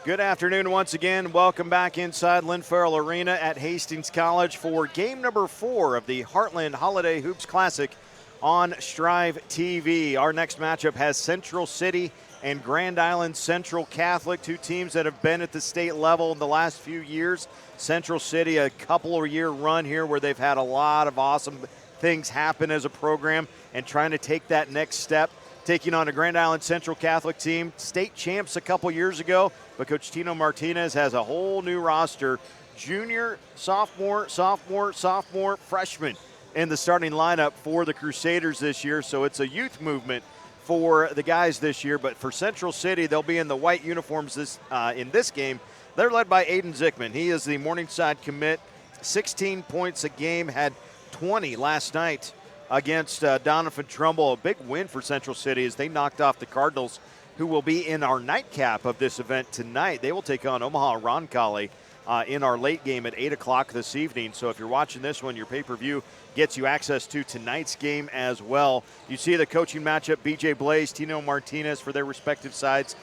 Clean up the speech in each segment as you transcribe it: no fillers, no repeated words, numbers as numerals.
Good afternoon once again. Welcome back inside Lynn Farrell Arena at Hastings College for game number 4 of the Heartland Holiday Hoops Classic on Strive TV. Our next matchup has Central City and Grand Island Central Catholic, two teams that have been at the state level in the last few years. Central City, a couple of year run here where they've had a lot of awesome things happen as a program and trying to take that next step. Taking on a Grand Island Central Catholic team, state champs a couple years ago, but Coach Tino Martinez has a whole new roster, junior, sophomore, freshman in the starting lineup for the Crusaders this year, so it's a youth movement for the guys this year. But for Central City, they'll be in the white uniforms in this game. They're led by Ayden Zikmund. He is the Morningside commit, 16 points a game, had 20 last night against Donovan Trumbull. A big win for Central City as they knocked off the Cardinals, who will be in our nightcap of this event tonight. They will take on Omaha Roncalli in our late game at 8 o'clock this evening. So if you're watching this one, your pay-per-view gets you access to tonight's game as well. You see the coaching matchup, BJ Blaze, Tino Martinez for their respective sides.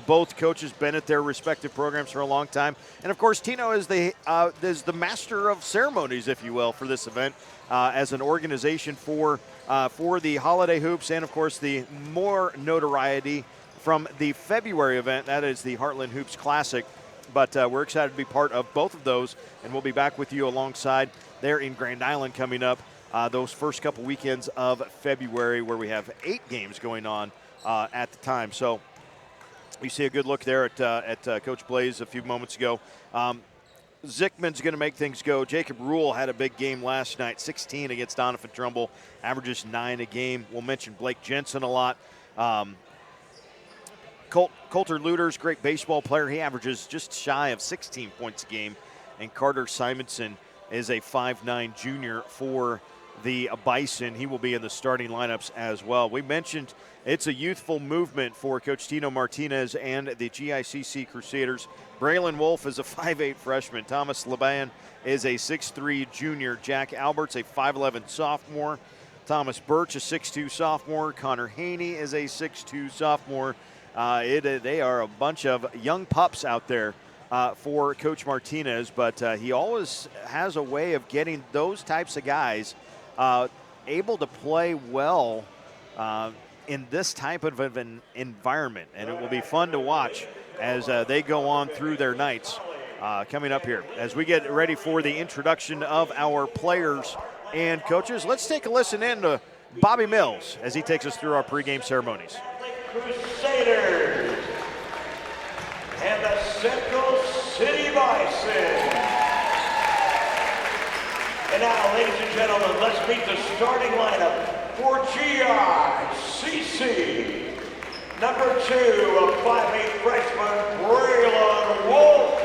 Both coaches been at their respective programs for a long time. And of course, Tino is the master of ceremonies, if you will, for this event as an organization for the Holiday Hoops, and of course the more notoriety from the February event, that is the Heartland Hoops Classic. But we're excited to be part of both of those, and we'll be back with you alongside there in Grand Island coming up those first couple weekends of February, where we have 8 games going on at the time. So you see a good look there at Coach Blaze a few moments ago. Zikmund's going to make things go. Jacob Rule had a big game last night, 16 against Donovan Trumbull, averages 9 a game. We'll mention Blake Jensen a lot. Colter Lueders, great baseball player. He averages just shy of 16 points a game. And Carter Simonson is a 5'9 junior for the Bison. He will be in the starting lineups as well. We mentioned it's a youthful movement for Coach Tino Martinez and the GICC Crusaders. Braylon Wolf is a 5'8 freshman. Thomas Liban is a 6'3 junior. Jack Albert's a 5'11 sophomore. Thomas Birch, a 6'2 sophomore. Connor Haney is a 6'2 sophomore. They are a bunch of young pups out there for Coach Martinez, but he always has a way of getting those types of guys able to play well in this type of an environment, and it will be fun to watch as they go on through their nights coming up here. As we get ready for the introduction of our players and coaches, let's take a listen in to Bobby Mills as he takes us through our pregame ceremonies. Crusaders and the Central City Bison. And now, ladies and gentlemen, let's meet the starting lineup for GICC. Number 2, a 5'8 freshman, Braylon Wolf.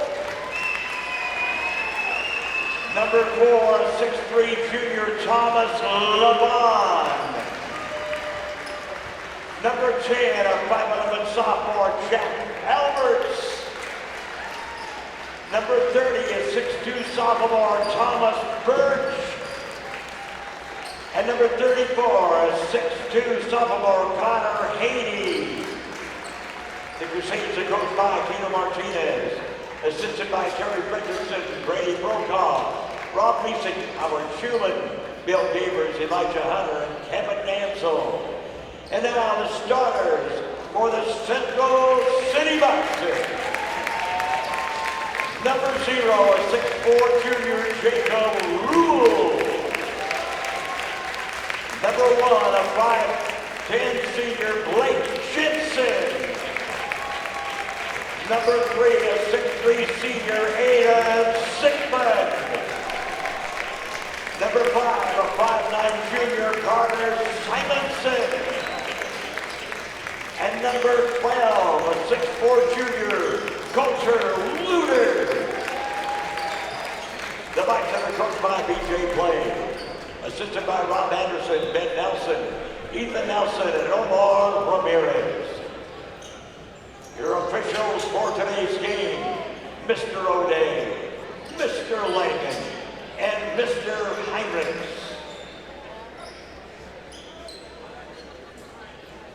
Number 4, a 6'3 junior, Thomas Liban. Number 10, a 5'11 sophomore, Jack Alberts. Number 30, a 6'2 sophomore, Thomas Birch. And number 34, a 6'2 sophomore, Connor Haney. The Crusaders are coached by Tino Martinez, assisted by Terry Fredrickson, Brady Brokaw, Rob Meesick, Howard Schumann, Bill Gavers, Elijah Hunter, and Kevin Nansel. And now the starters for the Central City Bison. Number 0, a 6'4 junior, Jacob Rule. Number 1, a 5'10 senior, Blake Jensen. Number 3, a 6'3 senior, Ayden Zikmund. Number 5, a 5'9 junior, Carter Simonson. And number 12, a 6'4 junior, Colter Lueders. The Bison are coached by BJ Blaze, assisted by Rob Anderson, Ben Nelson, Ethan Nelson, and Omar Ramirez. Your officials for today's game, Mr. O'Day, Mr. Langan, and Mr. Heinrichs.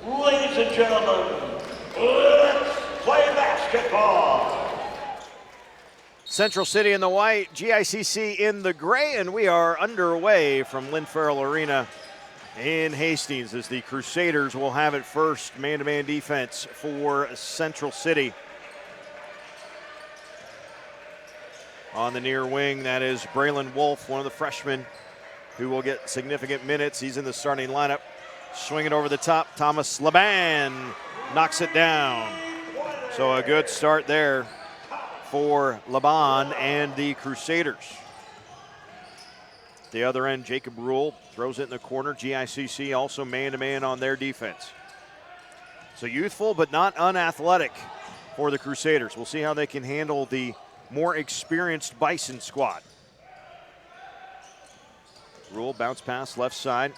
Ladies and gentlemen, let's play basketball. Central City in the white, GICC in the gray, and we are underway from Lynn Farrell Arena in Hastings as the Crusaders will have it first. Man-to-man defense for Central City. On the near wing, that is Braylon Wolf, one of the freshmen who will get significant minutes. He's in the starting lineup. Swinging over the top, Thomas Liban knocks it down. So a good start there for Liban and the Crusaders. The other end, Jacob Rule throws it in the corner. GICC also man-to-man on their defense. So youthful but not unathletic for the Crusaders. We'll see how they can handle the more experienced Bison squad. Rule bounce pass left side.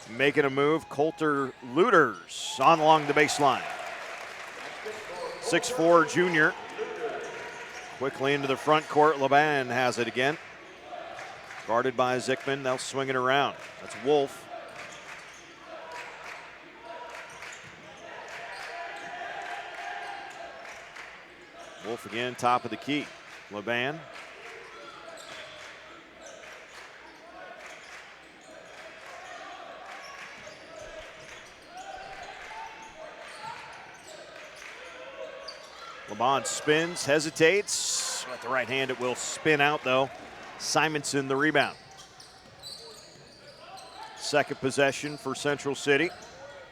Making a move, Colter Lueders on along the baseline. 6'4" junior. Quickly into the front court, Liban has it again. Guarded by Zikmund, they'll swing it around. That's Wolf. Wolf again, top of the key. Liban. Liban spins, hesitates. With the right hand, it will spin out though. Simonson the rebound. Second possession for Central City.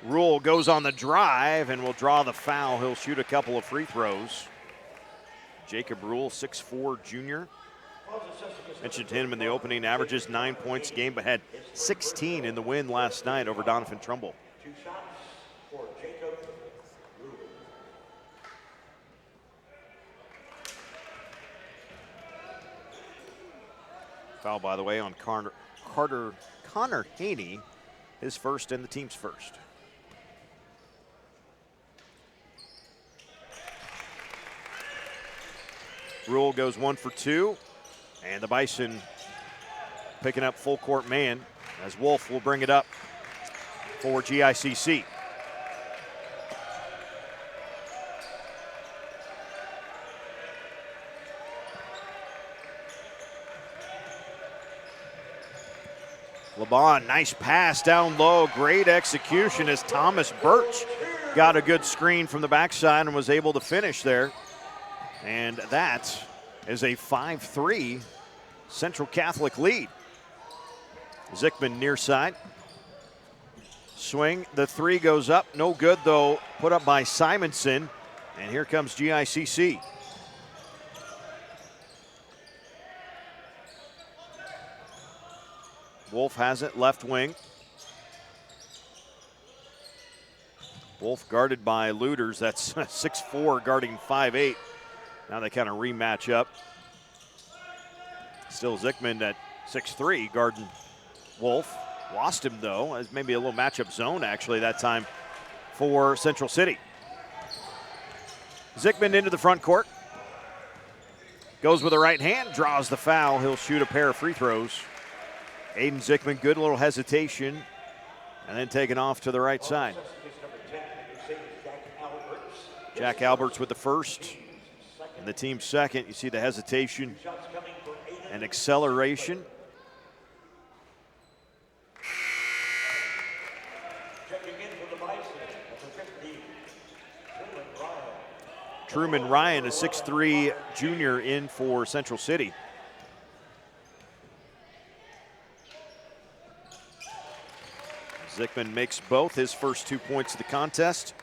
Rule goes on the drive and will draw the foul. He'll shoot a couple of free throws. Jacob Rule, 6'4" junior. Mentioned him in the opening, averages 9 points a game, but had 16 in the win last night over Donovan Trumbull. 2 shots for Jacob Rule. Foul, by the way, on Connor Haney, his first and the team's first. Rule goes 1 for 2, and the Bison picking up full court man as Wolf will bring it up for GICC. Liban, nice pass down low, great execution as Thomas Birch got a good screen from the backside and was able to finish there. And that is a 5-3 Central Catholic lead. Zikmund near side. Swing, the three goes up, no good though, put up by Simonson. And here comes GICC. Wolf has it, left wing. Wolf guarded by Lueders, that's 6'4", guarding 5'8". Now they kind of rematch up. Still Zikmund at 6'3", guarding Wolf. Lost him though, as maybe a little matchup zone actually that time for Central City. Zikmund into the front court. Goes with the right hand, draws the foul. He'll shoot a pair of free throws. Ayden Zikmund, good little hesitation, and then taken off to the right side. Jack Alberts with the first, and the team's second. You see the hesitation and acceleration. Truman Ryan, a 6'3" junior, in for Central City. Zikmund makes both his first 2 points of the contest,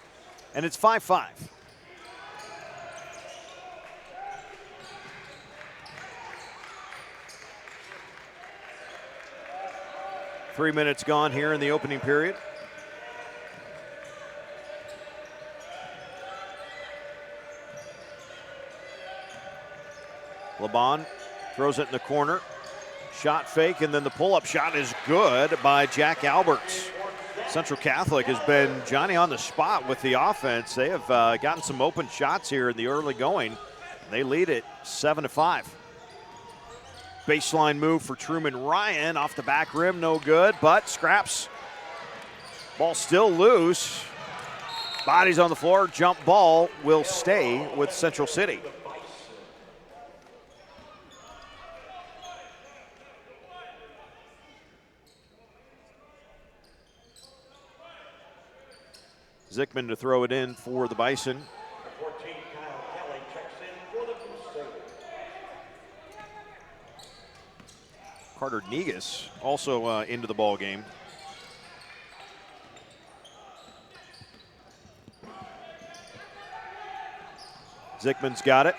and it's 5-5. Three minutes gone here in the opening period. Liban throws it in the corner. Shot fake, and then the pull-up shot is good by Jack Alberts. Central Catholic has been Johnny on the spot with the offense. They have gotten some open shots here in the early going. They lead it 7-5. Baseline move for Truman Ryan off the back rim, no good, but scraps. Ball still loose. Bodies on the floor, jump ball will stay with Central City. Zikmund to throw it in for the Bison. 14, Kyle Kelly checks in for the Crusaders. Carter Negus also into the ball game. Zikmund's got it.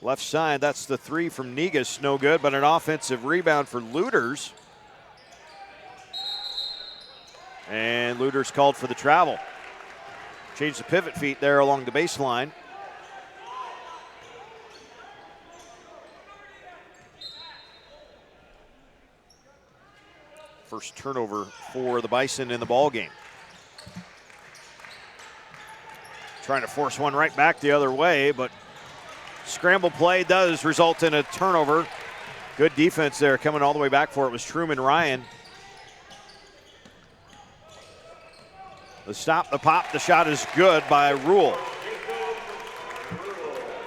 Left side, that's the three from Negus, no good, but an offensive rebound for Lueders. And Lueders called for the travel. Changed the pivot feet there along the baseline. First turnover for the Bison in the ball game. Trying to force one right back the other way, but scramble play does result in a turnover. Good defense there, coming all the way back for it was Truman Ryan. The stop, the pop, the shot is good by Rule.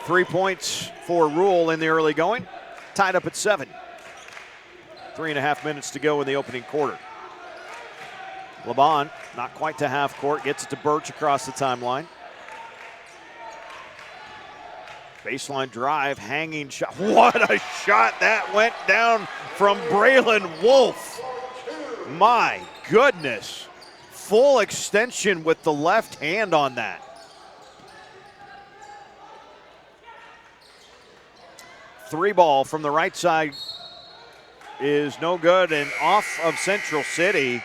3 points for Rule in the early going, tied up at 7. 3.5 minutes to go in the opening quarter. Liban, not quite to half court, gets it to Birch across the timeline. Baseline drive, hanging shot. What a shot that went down from Braylon Wolf. My goodness. Full extension with the left hand on that. Three ball from the right side is no good and off of Central City.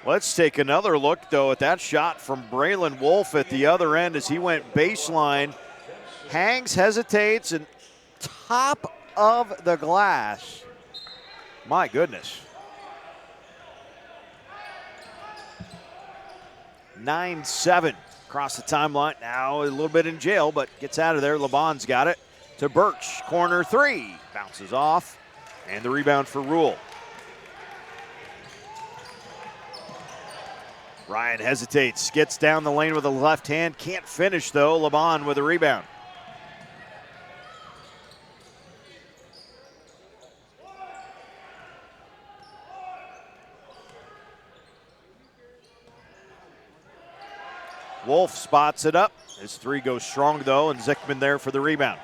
Let's take another look though at that shot from Braylon Wolf at the other end as he went baseline. Hangs, hesitates, and top of the glass. My goodness. 9-7 across the timeline. Now a little bit in jail, but gets out of there. Liban's got it to Birch. Corner three. Bounces off. And the rebound for Rule. Ryan hesitates. Gets down the lane with the left hand. Can't finish, though. Liban with a rebound. Wolf spots it up. His three goes strong, though, and Zikmund there for the rebound.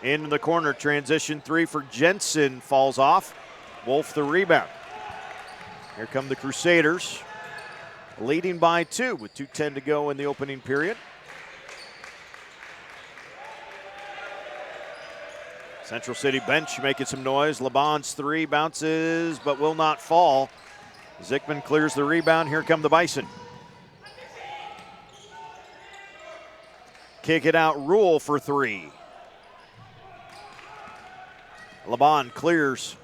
In the corner, transition three for Jensen falls off. Wolf the rebound. Here come the Crusaders, leading by 2 with 2:10 to go in the opening period. Central City bench making some noise. Liban's three bounces but will not fall. Zikmund clears the rebound. Here come the Bison. Kick it out, Rule for three. Liban clears.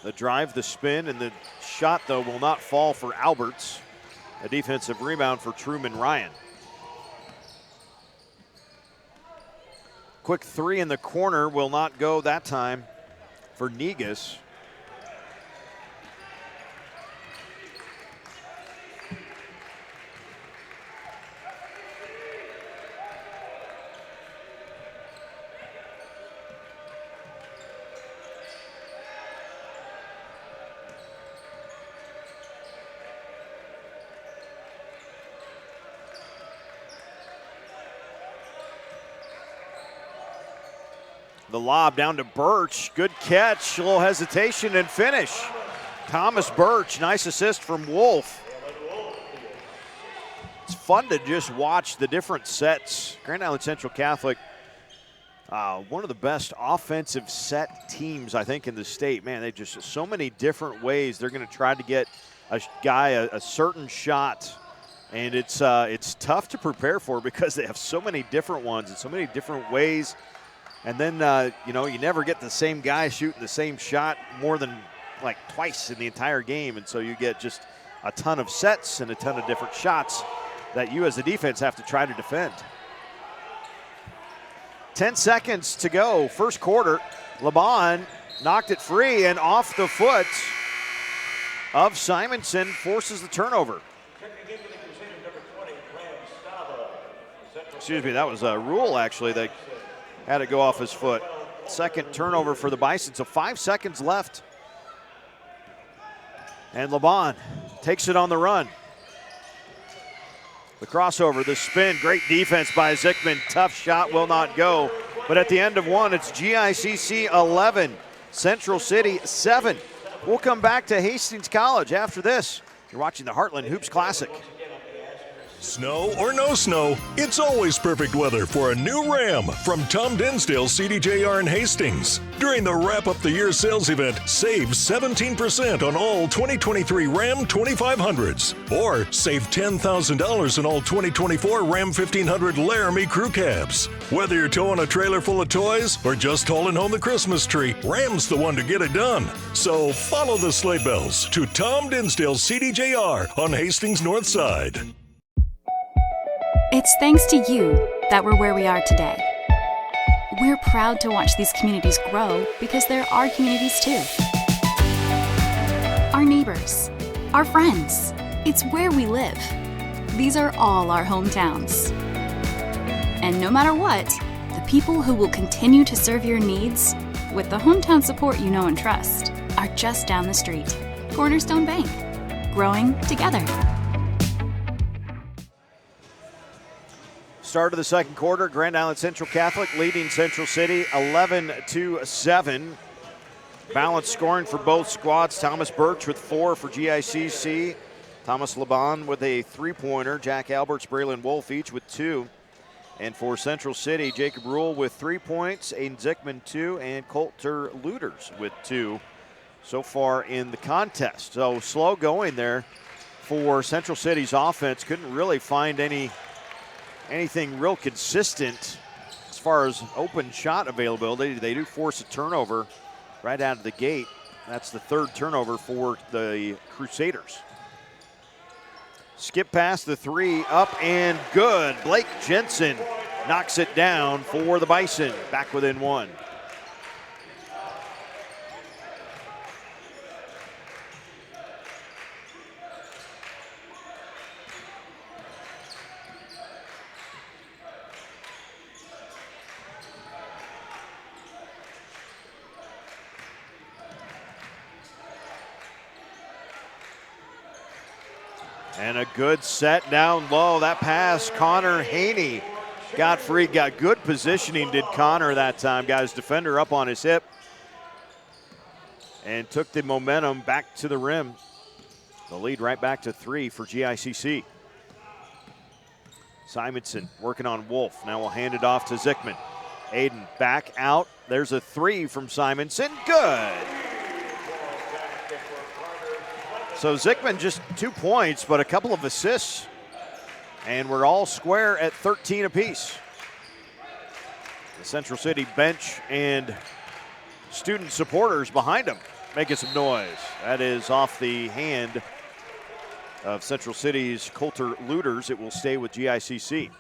The drive, the spin, and the shot, though, will not fall for Alberts. A defensive rebound for Truman Ryan. Quick three in the corner will not go that time for Negus. The lob down to Birch. Good catch, a little hesitation and finish. Thomas Birch, nice assist from Wolf. It's fun to just watch the different sets. Grand Island Central Catholic, one of the best offensive set teams, I think, in the state. Man, they just, so many different ways they're going to try to get a guy a certain shot. And it's tough to prepare for because they have so many different ones and so many different ways. And then, you never get the same guy shooting the same shot more than like twice in the entire game. And so you get just a ton of sets and a ton of different shots that you as a defense have to try to defend. 10 seconds to go, first quarter. Liban knocked it free and off the foot of Simonson forces the turnover. Excuse me, that was a rule actually. They had it go off his foot. Second turnover for the Bison, so 5 seconds left. And Liban takes it on the run. The crossover, the spin, great defense by Zikmund. Tough shot, will not go. But at the end of one, it's GICC 11, Central City 7. We'll come back to Hastings College after this. You're watching the Heartland Hoops Classic. Snow or no snow, it's always perfect weather for a new Ram from Tom Dinsdale CDJR in Hastings. During the Wrap Up the Year sales event, save 17% on all 2023 Ram 2500s. Or save $10,000 on all 2024 Ram 1500 Laramie crew cabs. Whether you're towing a trailer full of toys or just hauling home the Christmas tree, Ram's the one to get it done. So follow the sleigh bells to Tom Dinsdale CDJR on Hastings North Side. It's thanks to you that we're where we are today. We're proud to watch these communities grow because they're our communities too. Our neighbors, our friends, it's where we live. These are all our hometowns. And no matter what, the people who will continue to serve your needs with the hometown support you know and trust are just down the street. Cornerstone Bank, growing together. Start of the second quarter, Grand Island Central Catholic leading Central City 11-7. Balanced scoring for both squads. Thomas Birch with 4 for GICC. Thomas Liban with a 3-pointer. Jack Alberts, Braylon Wolf each with 2. And for Central City, Jacob Rule with 3 points, Ayden Zikmund 2, and Colter Lueders with 2 so far in the contest. So slow going there for Central City's offense. Couldn't really find anything real consistent as far as open shot availability. They do force a turnover right out of the gate. That's the third turnover for the Crusaders. Skip past the 3, up and good. Blake Jensen knocks it down for the Bison, back within 1. And a good set down low. That pass, Connor Haney got free, got good positioning, did Connor that time. Got his defender up on his hip and took the momentum back to the rim. The lead right back to 3 for GICC. Simonson working on Wolf. Now we'll hand it off to Zikmund. Ayden back out. There's a 3 from Simonson. Good. So Zikmund just 2 points, but a couple of assists. And we're all square at 13 apiece. The Central City bench and student supporters behind them making some noise. That is off the hand of Central City's Colter Lueders. It will stay with GICC.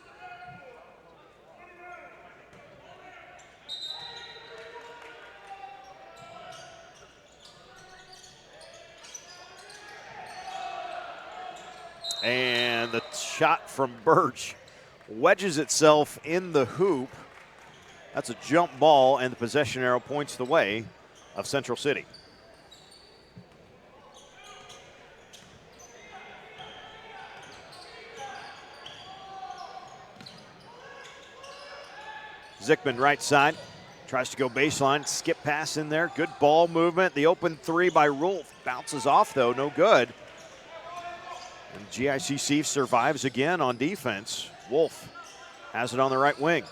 And the shot from Birch wedges itself in the hoop. That's a jump ball, and the possession arrow points the way of Central City. Zikmund right side, tries to go baseline, skip pass in there, good ball movement. The open 3 by Rolf bounces off though, no good. And GICC survives again on defense. Wolf has it on the right wing.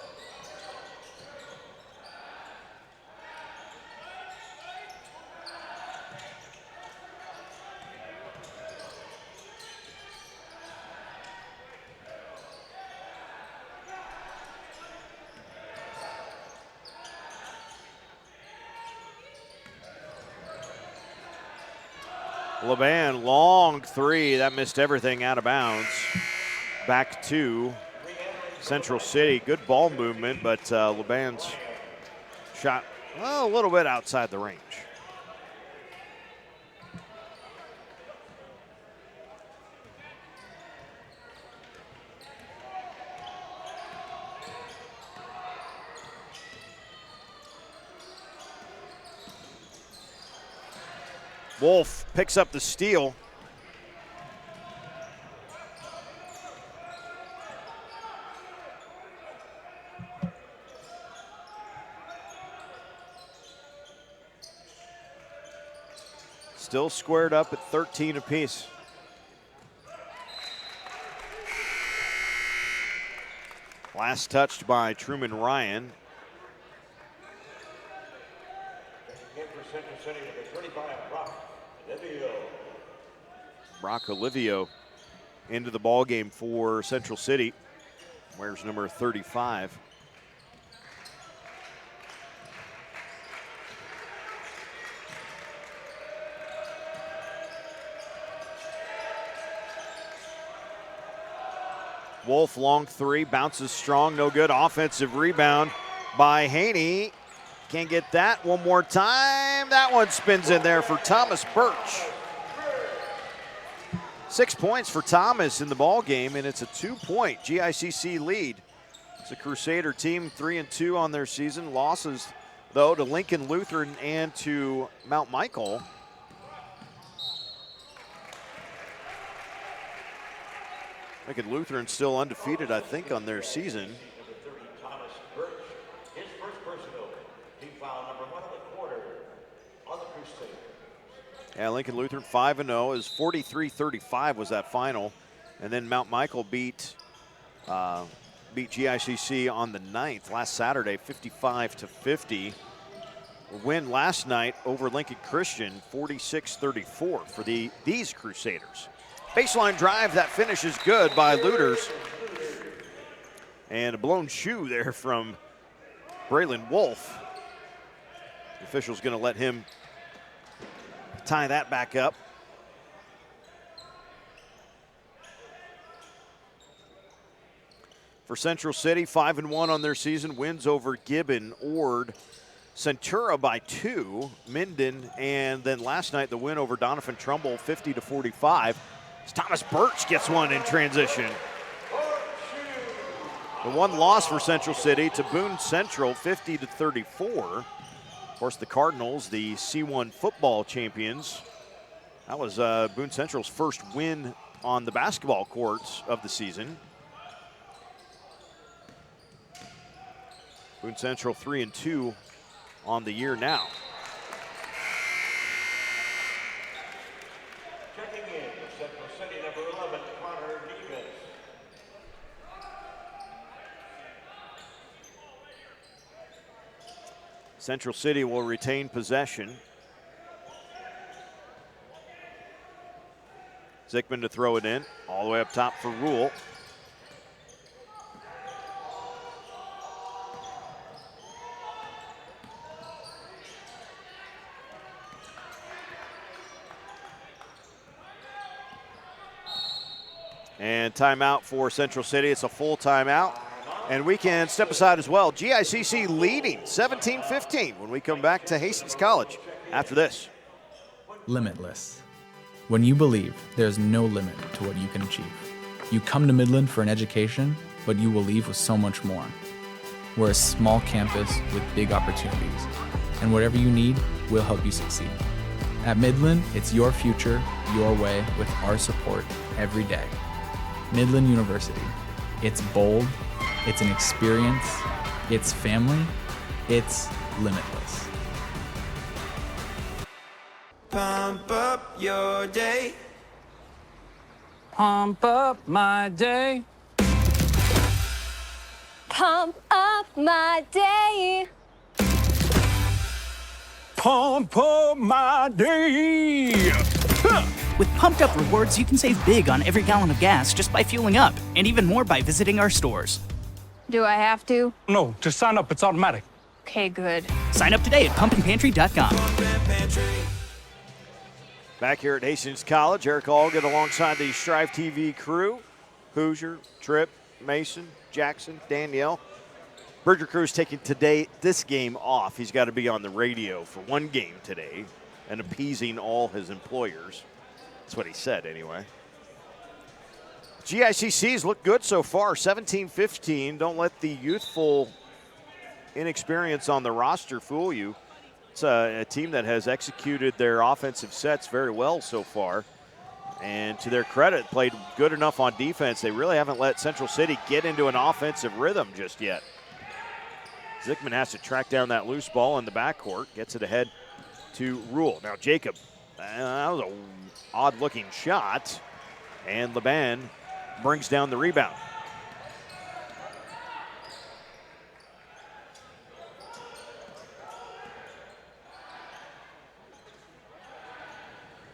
Liban, long 3, that missed everything out of bounds. Back to Central City. Good ball movement, but Liban's shot a little bit outside the range. Wolf picks up the steal. Still squared up at 13 apiece. Last touched by Truman Ryan. Brock Olivio into the ball game for Central City. Wears number 35. Wolf, long three, bounces strong, no good. Offensive rebound by Haney. Can't get that. One more time. That one spins in there for Thomas Birch. 6 points for Thomas in the ball game, and it's a 2-point GICC lead. It's a Crusader team, 3-2 on their season. Losses, though, to Lincoln Lutheran and to Mount Michael. Lincoln Lutheran still undefeated, I think, on their season. Number 30, Thomas Birch, his first personal team foul number 1 of the quarter on the Crusaders. Yeah, Lincoln Lutheran 5-0 is 43-35 was that final, and then Mount Michael beat GICC on the 9th last Saturday, 55-50. Win last night over Lincoln Christian, 46-34 for these Crusaders. Baseline drive, that finish is good by Lueders. And a blown shoe there from Braylon Wolf. The official's going to let him tie that back up. For Central City, 5-1 on their season. Wins over Gibbon, Ord, Centura by 2, Minden, and then last night the win over Donovan Trumbull, 50-45. Thomas Birch gets one in transition. The one loss for Central City to Boone Central, 50-34. Of course, the Cardinals, the C1 football champions. That was Boone Central's first win on the basketball courts of the season. Boone Central 3-2 on the year now. Central City will retain possession. Zikmund to throw it in, all the way up top for Rule. And timeout for Central City. It's a full timeout. And we can step aside as well. GICC leading 17-15 when we come back to Hastings College after this. Limitless. When you believe, there's no limit to what you can achieve. You come to Midland for an education, but you will leave with so much more. We're a small campus with big opportunities, and whatever you need, we'll help you succeed. At Midland, it's your future, your way, with our support every day. Midland University. It's bold. It's an experience, it's family, it's limitless. Pump up your day. Pump up my day. Pump up my day. Pump up my day. With Pumped Up Rewards, you can save big on every gallon of gas just by fueling up, and even more by visiting our stores. Do I have to? No, just sign up. It's automatic. Okay, good. Sign up today at pumpandpantry.com. Back here at Hastings College, Eric Allgood alongside the Strive TV crew. Hoosier, Tripp, Mason, Jackson, Danielle. Bridger Crew's taking this game off. He's got to be on the radio for one game today and appeasing all his employers. That's what he said anyway. GICC's look good so far, 17-15. Don't let the youthful inexperience on the roster fool you. That's a team that has executed their offensive sets very well so far. And to their credit, played good enough on defense. They really haven't let Central City get into an offensive rhythm just yet. Zikmund has to track down that loose ball in the backcourt, gets it ahead to Rule. Now Jacob, that was an odd-looking shot, and Liban brings down the rebound.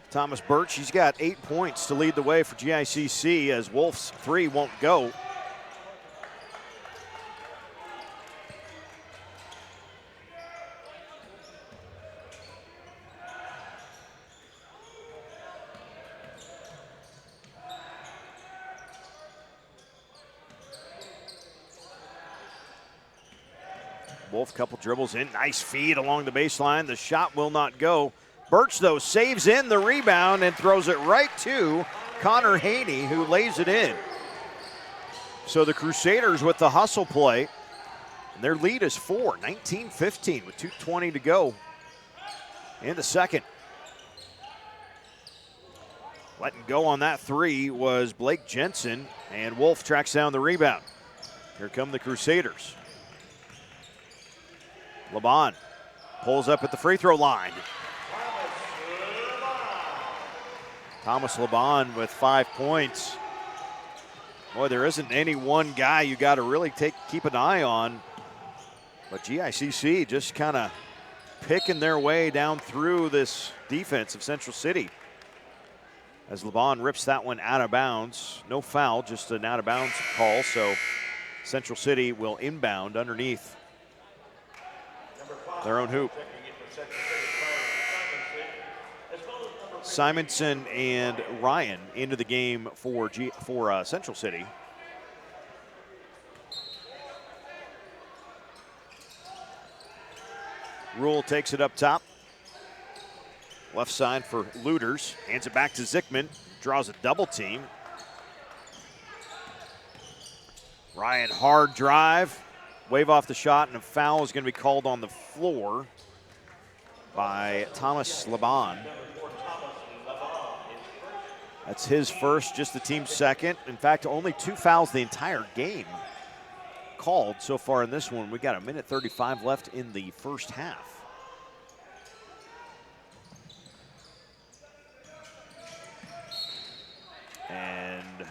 Thomas Birch, he's got 8 points to lead the way for GICC as Wolf's three won't go. Wolf, couple dribbles in, nice feed along the baseline. The shot will not go. Birch, though, saves in the rebound and throws it right to Connor Haney, who lays it in. So the Crusaders with the hustle play, and their lead is 4, 19-15 with 2:20 to go in the second. Letting go on that three was Blake Jensen, and Wolf tracks down the rebound. Here come the Crusaders. Liban pulls up at the free throw line. Thomas Liban with 5 points. Boy, there isn't any one guy you got to really keep an eye on. But GICC just kind of picking their way down through this defense of Central City. As Liban rips that one out of bounds. No foul, just an out of bounds call. So Central City will inbound underneath their own hoop. Simonson and Ryan into the game for Central City. Rule takes it up top. Left side for Lueders. Hands it back to Zikmund. Draws a double team. Ryan, hard drive. Wave off the shot, and a foul is going to be called on the floor by Thomas Liban. That's his first, just the team's second. In fact, only 2 fouls the entire game called so far in this one. We got 1:35 left in the first half. And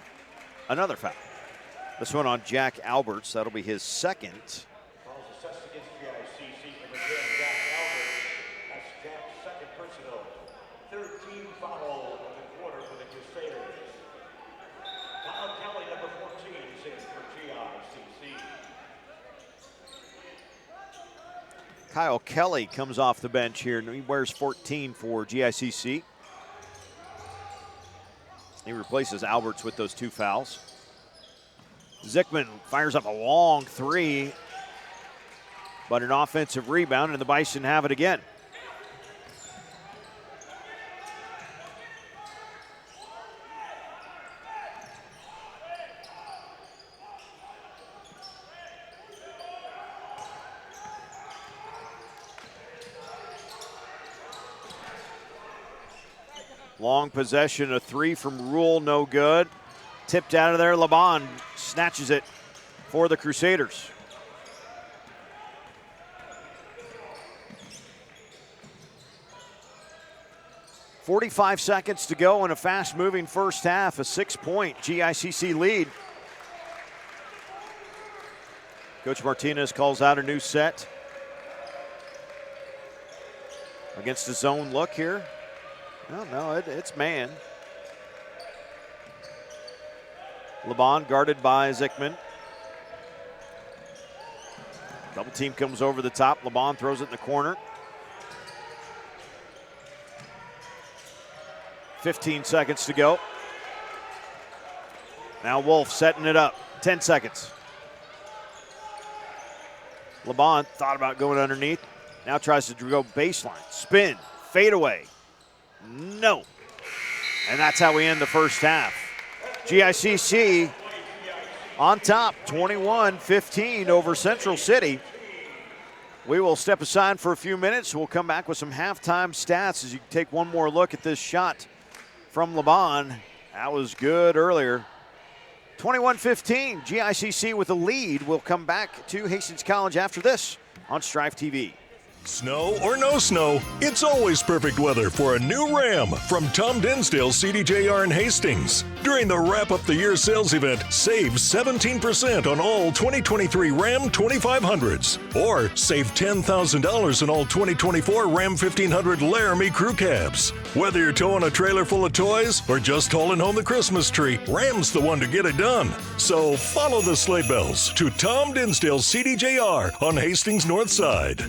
another foul. This one on Jack Alberts. That'll be his second. Calls assessed against GICC. Number 10, Jack Alberts. That's Jack's second personal. 13 foul in the quarter for the Crusaders. Kyle Kelly, number 14, is in for GICC. Kyle Kelly comes off the bench here, and he wears 14 for GICC. He replaces Alberts with those 2 fouls. Zikmund fires up a long three, but an offensive rebound, and the Bison have it again. Long possession, a three from Rule, no good. Tipped out of there, Liban snatches it for the Crusaders. .45 seconds to go in a fast-moving first half, a 6-point GICC lead. Coach Martinez calls out a new set against the zone look here. No, it's man. Liban guarded by Zikmund. Double team comes over the top. Liban throws it in the corner. 15 seconds to go. Now Wolf setting it up. 10 seconds. Liban thought about going underneath. Now tries to go baseline. Spin. Fade away. No. And that's how we end the first half. GICC on top, 21-15 over Central City. We will step aside for a few minutes. We'll come back with some halftime stats as you take one more look at this shot from Liban. That was good earlier. 21-15, GICC with a lead. We'll come back to Hastings College after this on Strive TV. Snow or no snow, it's always perfect weather for a new Ram from Tom Dinsdale CDJR in Hastings. During the Wrap Up the Year sales event, save 17% on all 2023 Ram 2500s. Or save $10,000 on all 2024 Ram 1500 Laramie crew cabs. Whether you're towing a trailer full of toys or just hauling home the Christmas tree, Ram's the one to get it done. So follow the sleigh bells to Tom Dinsdale CDJR on Hastings North Side.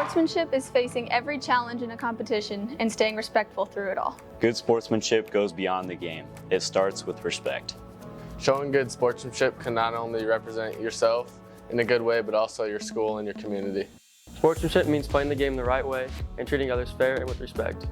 Sportsmanship is facing every challenge in a competition and staying respectful through it all. Good sportsmanship goes beyond the game. It starts with respect. Showing good sportsmanship can not only represent yourself in a good way, but also your school and your community. Sportsmanship means playing the game the right way and treating others fair and with respect.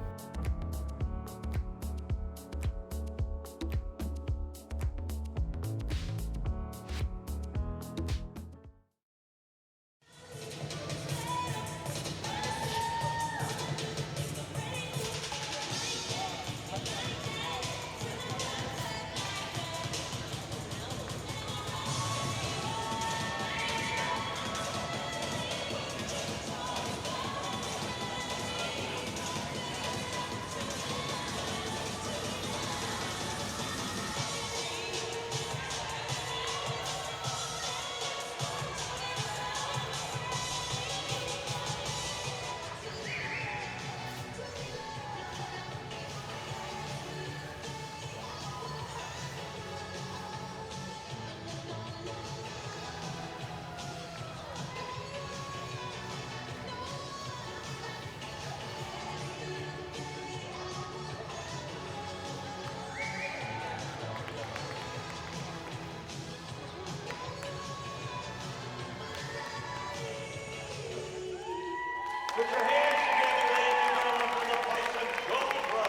Put your hands together, ladies and gentlemen, for the place of Colter.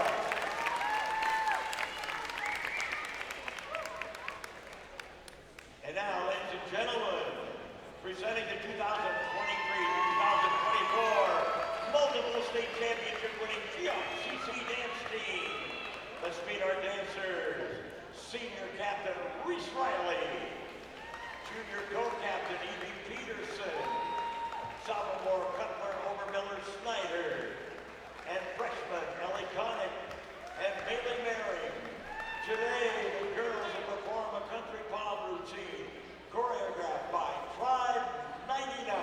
And now, ladies and gentlemen, presenting the 2023-2024 multiple state championship winning GICC dance team. Let's meet our dancers. Senior Captain Reese Riley, Junior Co-Captain Evie Peterson, Sophomore Cutler Overmiller Snyder, and freshman Ellie Connick and Bailey Merriam. Today, the girls will perform a country pop routine choreographed by Tribe 99.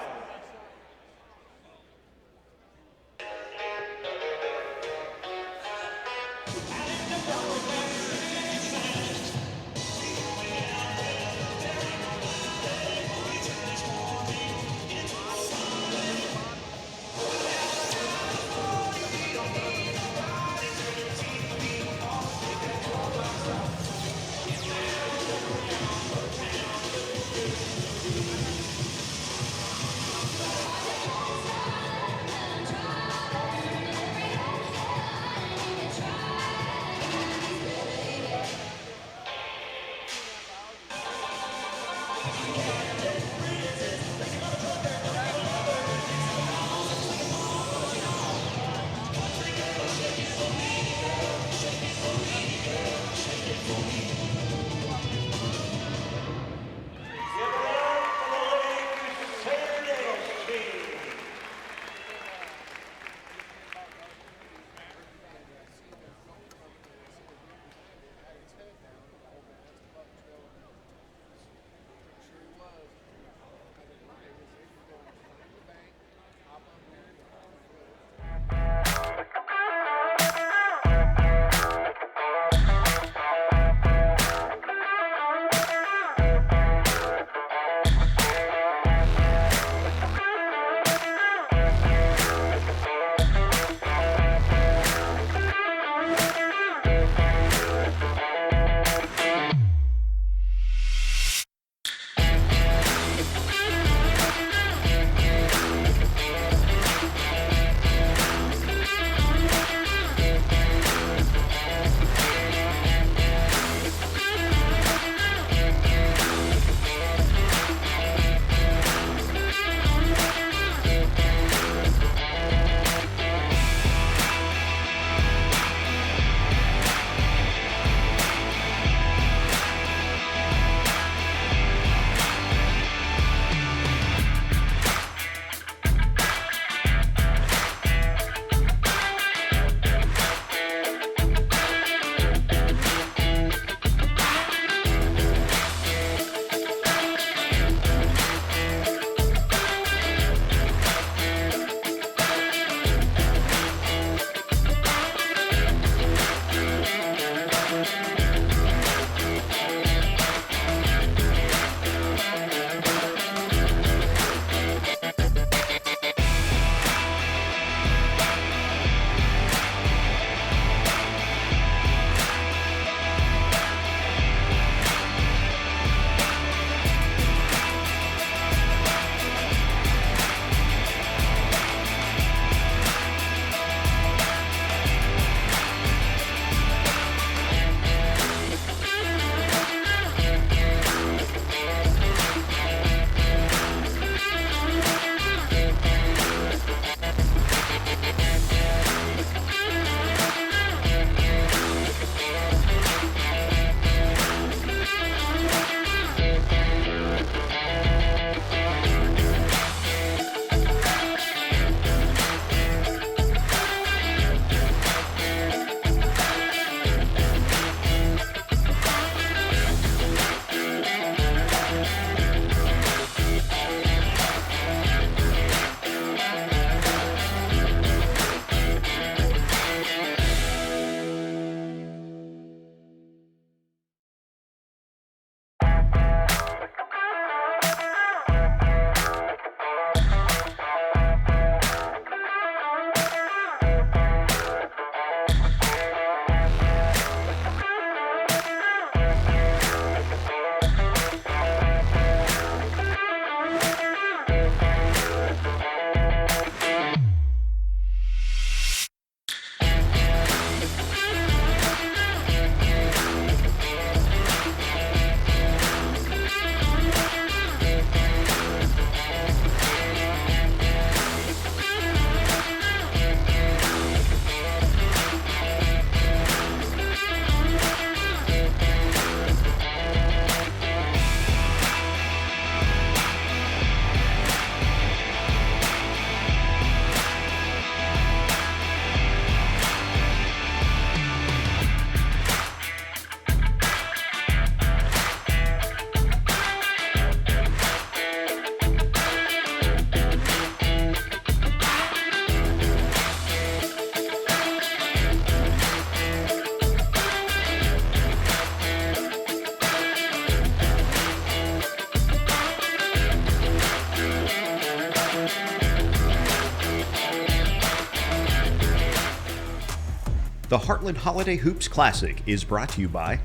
The Heartland Holiday Hoops Classic is brought to you by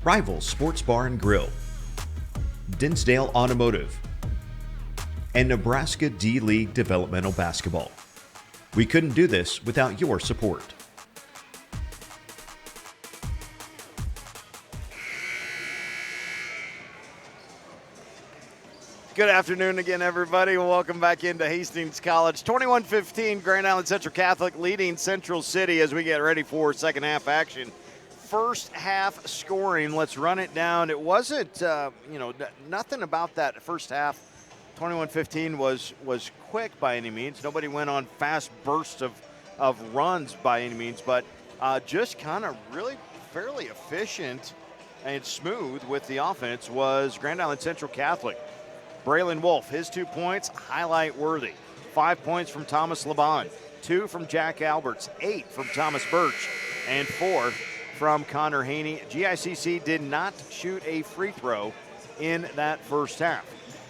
Rivals Sports Bar and Grill, Dinsdale Automotive, and Nebraska D-League Developmental Basketball. We couldn't do this without your support. Good afternoon again, everybody. Welcome back into Hastings College. 21-15, Grand Island Central Catholic leading Central City as we get ready for second half action. First half scoring, let's run it down. It wasn't, nothing about that first half. 21-15 was quick by any means. Nobody went on fast bursts of runs by any means, but just kind of really fairly efficient and smooth with the offense was Grand Island Central Catholic. Braylon Wolf, his 2 points, highlight worthy. 5 points from Thomas Liban, 2 from Jack Alberts, 8 from Thomas Birch, and 4 from Connor Haney. GICC did not shoot a free throw in that first half.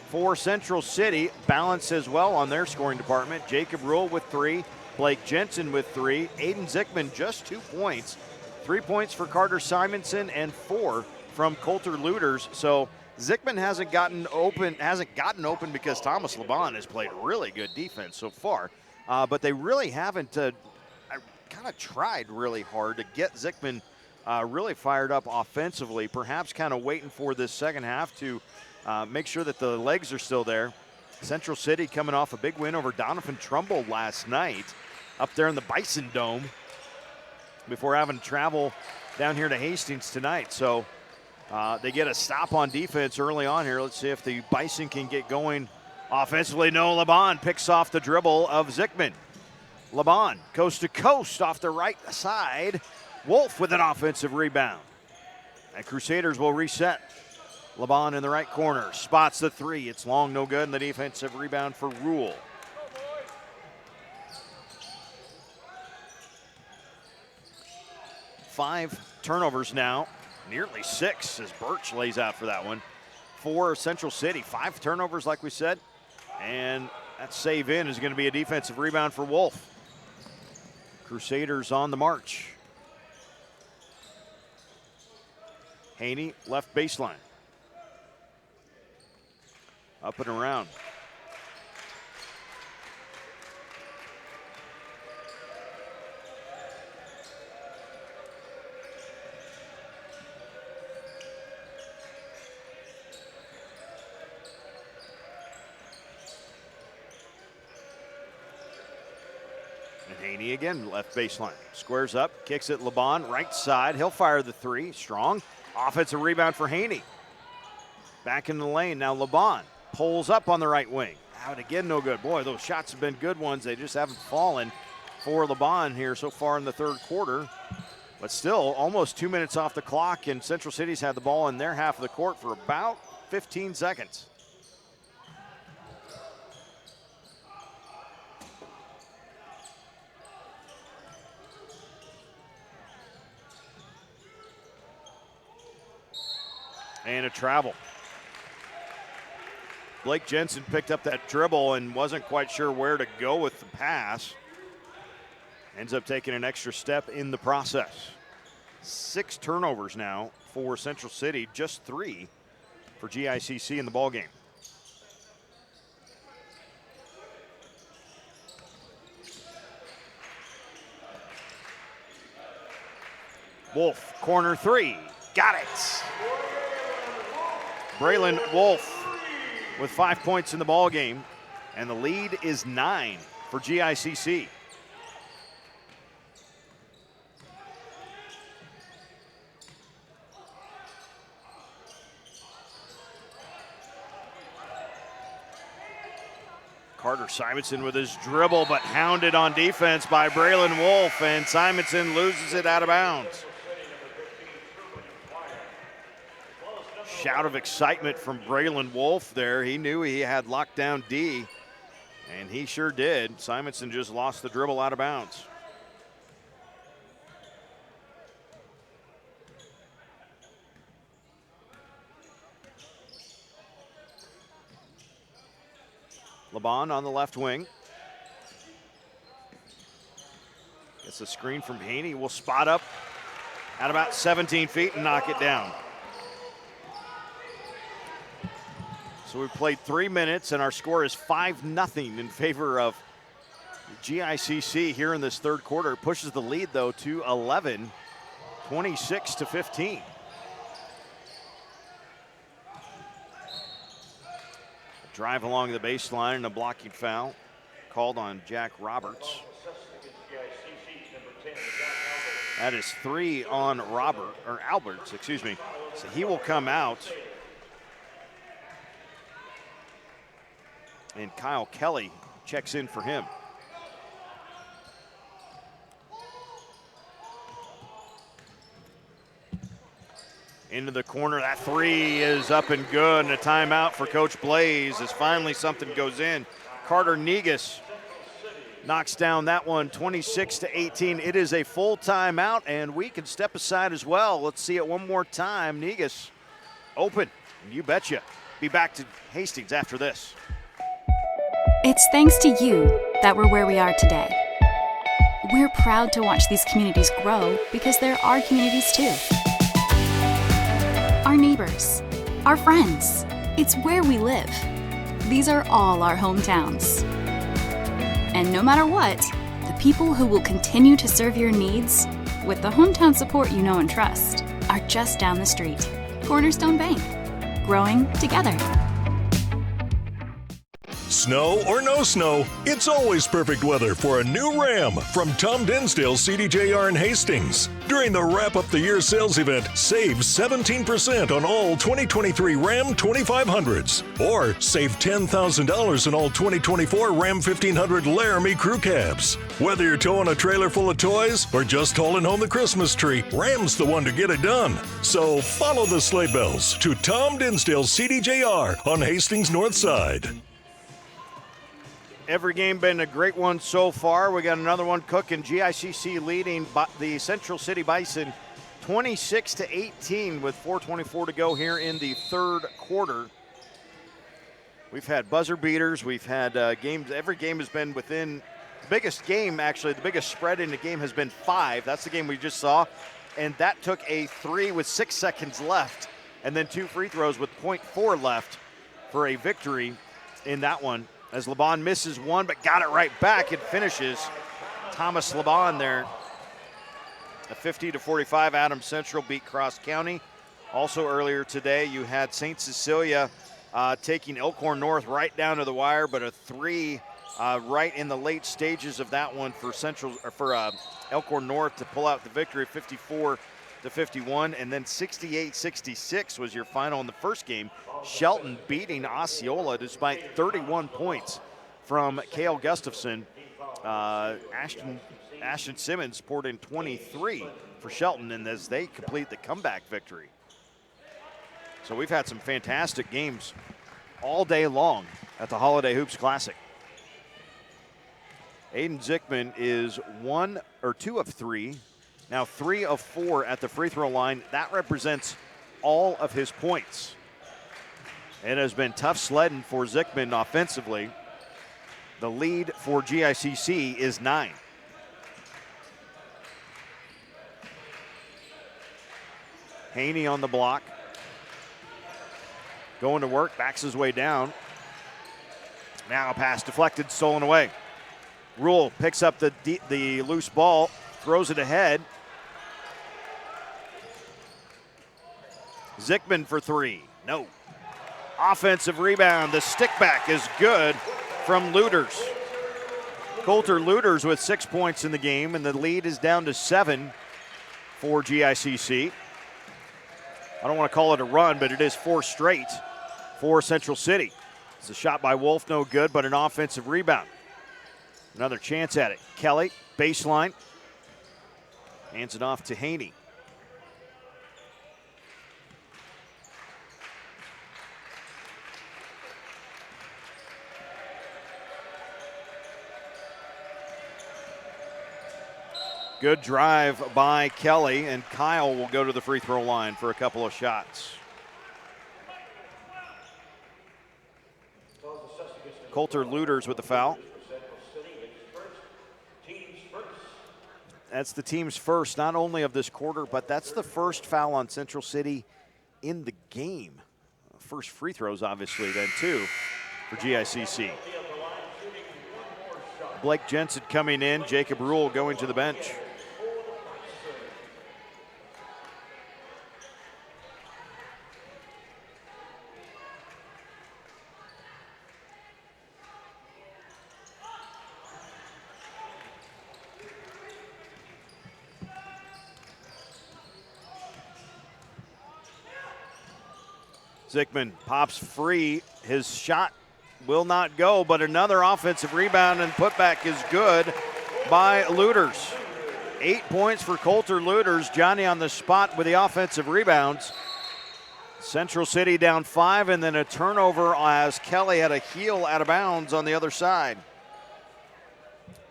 For Central City, balance as well on their scoring department. Jacob Rule with 3, Blake Jensen with 3, Ayden Zikmund just 2 points, 3 points for Carter Simonson, and 4 from Colter Lueders. So Zikmund hasn't gotten open because Thomas Liban has played really good defense so far, but they really haven't kind of tried really hard to get Zikmund really fired up offensively, perhaps kind of waiting for this second half to make sure that the legs are still there. Central City coming off a big win over Donovan Trumbull last night up there in the Bison Dome before having to travel down here to Hastings tonight. So they get a stop on defense early on here. Let's see if the Bison can get going offensively. No, Liban picks off the dribble of Zikmund. Liban coast to coast off the right side. Wolf with an offensive rebound. And Crusaders will reset. Liban in the right corner, spots the 3. It's long, no good, and the defensive rebound for Rule. Five turnovers now. Nearly 6 as Birch lays out for that one. For Central City, 5 turnovers like we said. And that save in is going to be a defensive rebound for Wolf. Crusaders on the march. Haney, left baseline. Up and around. Haney again, left baseline. Squares up, kicks it Liban, right side. He'll fire the 3, strong. Offensive rebound for Haney. Back in the lane, now Liban pulls up on the right wing. Out again, no good. Boy, those shots have been good ones. They just haven't fallen for Liban here so far in the third quarter. But still, almost 2 minutes off the clock, and Central City's had the ball in their half of the court for about 15 seconds. And a travel. Blake Jensen picked up that dribble and wasn't quite sure where to go with the pass. Ends up taking an extra step in the process. 6 turnovers now for Central City, just 3 for GICC in the ballgame. Wolf, corner 3, got it. Braylon Wolf with 5 points in the ball game, and the lead is 9 for GICC. Carter Simonson with his dribble, but hounded on defense by Braylon Wolf, and Simonson loses it out of bounds. Shout of excitement from Braylon Wolf there. He knew he had locked down D, and he sure did. Simonson just lost the dribble out of bounds. Liban on the left wing. That's a screen from Haney. Will spot up at about 17 feet and knock it down. So we've played 3 minutes, and our score is 5-0 in favor of GICC here in this third quarter. It pushes the lead, though, to 11, 26-15. Drive along the baseline and a blocking foul called on Jack Roberts. That is 3 on Alberts, excuse me. So he will come out. And Kyle Kelly checks in for him. Into the corner, that 3 is up and good, and a timeout for Coach Blaze as finally something goes in. Carter Negus knocks down that one, 26-18. It is a full timeout, and we can step aside as well. Let's see it one more time. Negus open, you betcha. Be back to Hastings after this. It's thanks to you that we're where we are today. We're proud to watch these communities grow because they're our communities too. Our neighbors, our friends, it's where we live. These are all our hometowns. And no matter what, the people who will continue to serve your needs with the hometown support you know and trust are just down the street. Cornerstone Bank, growing together. Snow or no snow, it's always perfect weather for a new Ram from Tom Dinsdale CDJR in Hastings. During the Wrap Up the Year sales event, save 17% on all 2023 Ram 2500s. Or save $10,000 in all 2024 Ram 1500 Laramie Crew Cabs. Whether you're towing a trailer full of toys or just hauling home the Christmas tree, Ram's the one to get it done. So follow the sleigh bells to Tom Dinsdale CDJR on Hastings North Side. Every game been a great one so far. We got another one cooking. GICC leading the Central City Bison 26-18 with 4:24 to go here in the third quarter. We've had buzzer beaters. We've had games. Every game has been within the biggest game, actually, the biggest spread in the game has been 5. That's the game we just saw. And that took a 3 with 6 seconds left and then 2 free throws with .4 left for a victory in that one. As Liban misses one, but got it right back and finishes. Thomas Liban there. A 50-45 Adams Central beat Cross County. Also earlier today, you had St. Cecilia taking Elkhorn North right down to the wire, but a 3 right in the late stages of that one for Elkhorn North to pull out the victory, 54-51, and then 68-66 was your final in the first game. Shelton beating Osceola despite 31 points from Cale Gustafson. Ashton Simmons poured in 23 for Shelton, and as they complete the comeback victory. So we've had some fantastic games all day long at the Holiday Hoops Classic. Ayden Zikmund is 1 or 2 of 3, now 3 of 4 at the free throw line. That represents all of his points. It has been tough sledding for Zikmund offensively. The lead for GICC is 9. Haney on the block. Going to work, backs his way down. Now a pass deflected, stolen away. Rule picks up the loose ball, throws it ahead. Zikmund for 3, no. Offensive rebound, the stick back is good from Lueders. Colter Lueders with 6 points in the game, and the lead is down to 7 for GICC. I don't want to call it a run, but it is 4 straight for Central City. It's a shot by Wolf, no good, but an offensive rebound. Another chance at it. Kelly, baseline. Hands it off to Haney. Good drive by Kelly, and Kyle will go to the free throw line for a couple of shots. Colter Lueders with the foul. That's the team's first, not only of this quarter, but that's the first foul on Central City in the game. First free throws, obviously, then, too, for GICC. Blake Jensen coming in, Jacob Rule going to the bench. Zikmund pops free. His shot will not go, but another offensive rebound and putback is good by Lueders. 8 points for Colter Lueders. Johnny on the spot with the offensive rebounds. Central City down 5, and then a turnover as Kelly had a heel out of bounds on the other side.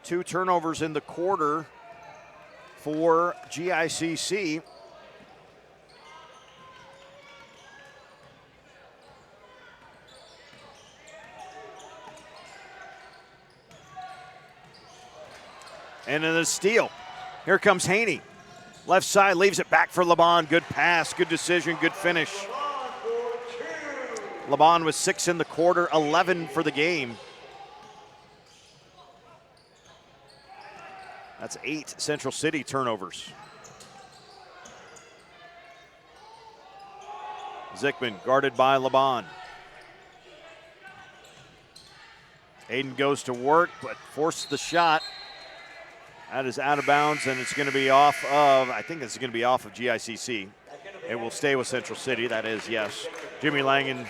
2 turnovers in the quarter for GICC. And in the steal, here comes Haney. Left side, leaves it back for Liban. Good pass, good decision, good finish. Liban was 6 in the quarter, 11 for the game. That's 8 Central City turnovers. Zikmund guarded by Liban. Ayden goes to work, but forced the shot. That is out of bounds, and it's going to be off of, I think it's going to be off of GICC. It will stay with Central City, that is, yes. Jimmy Langen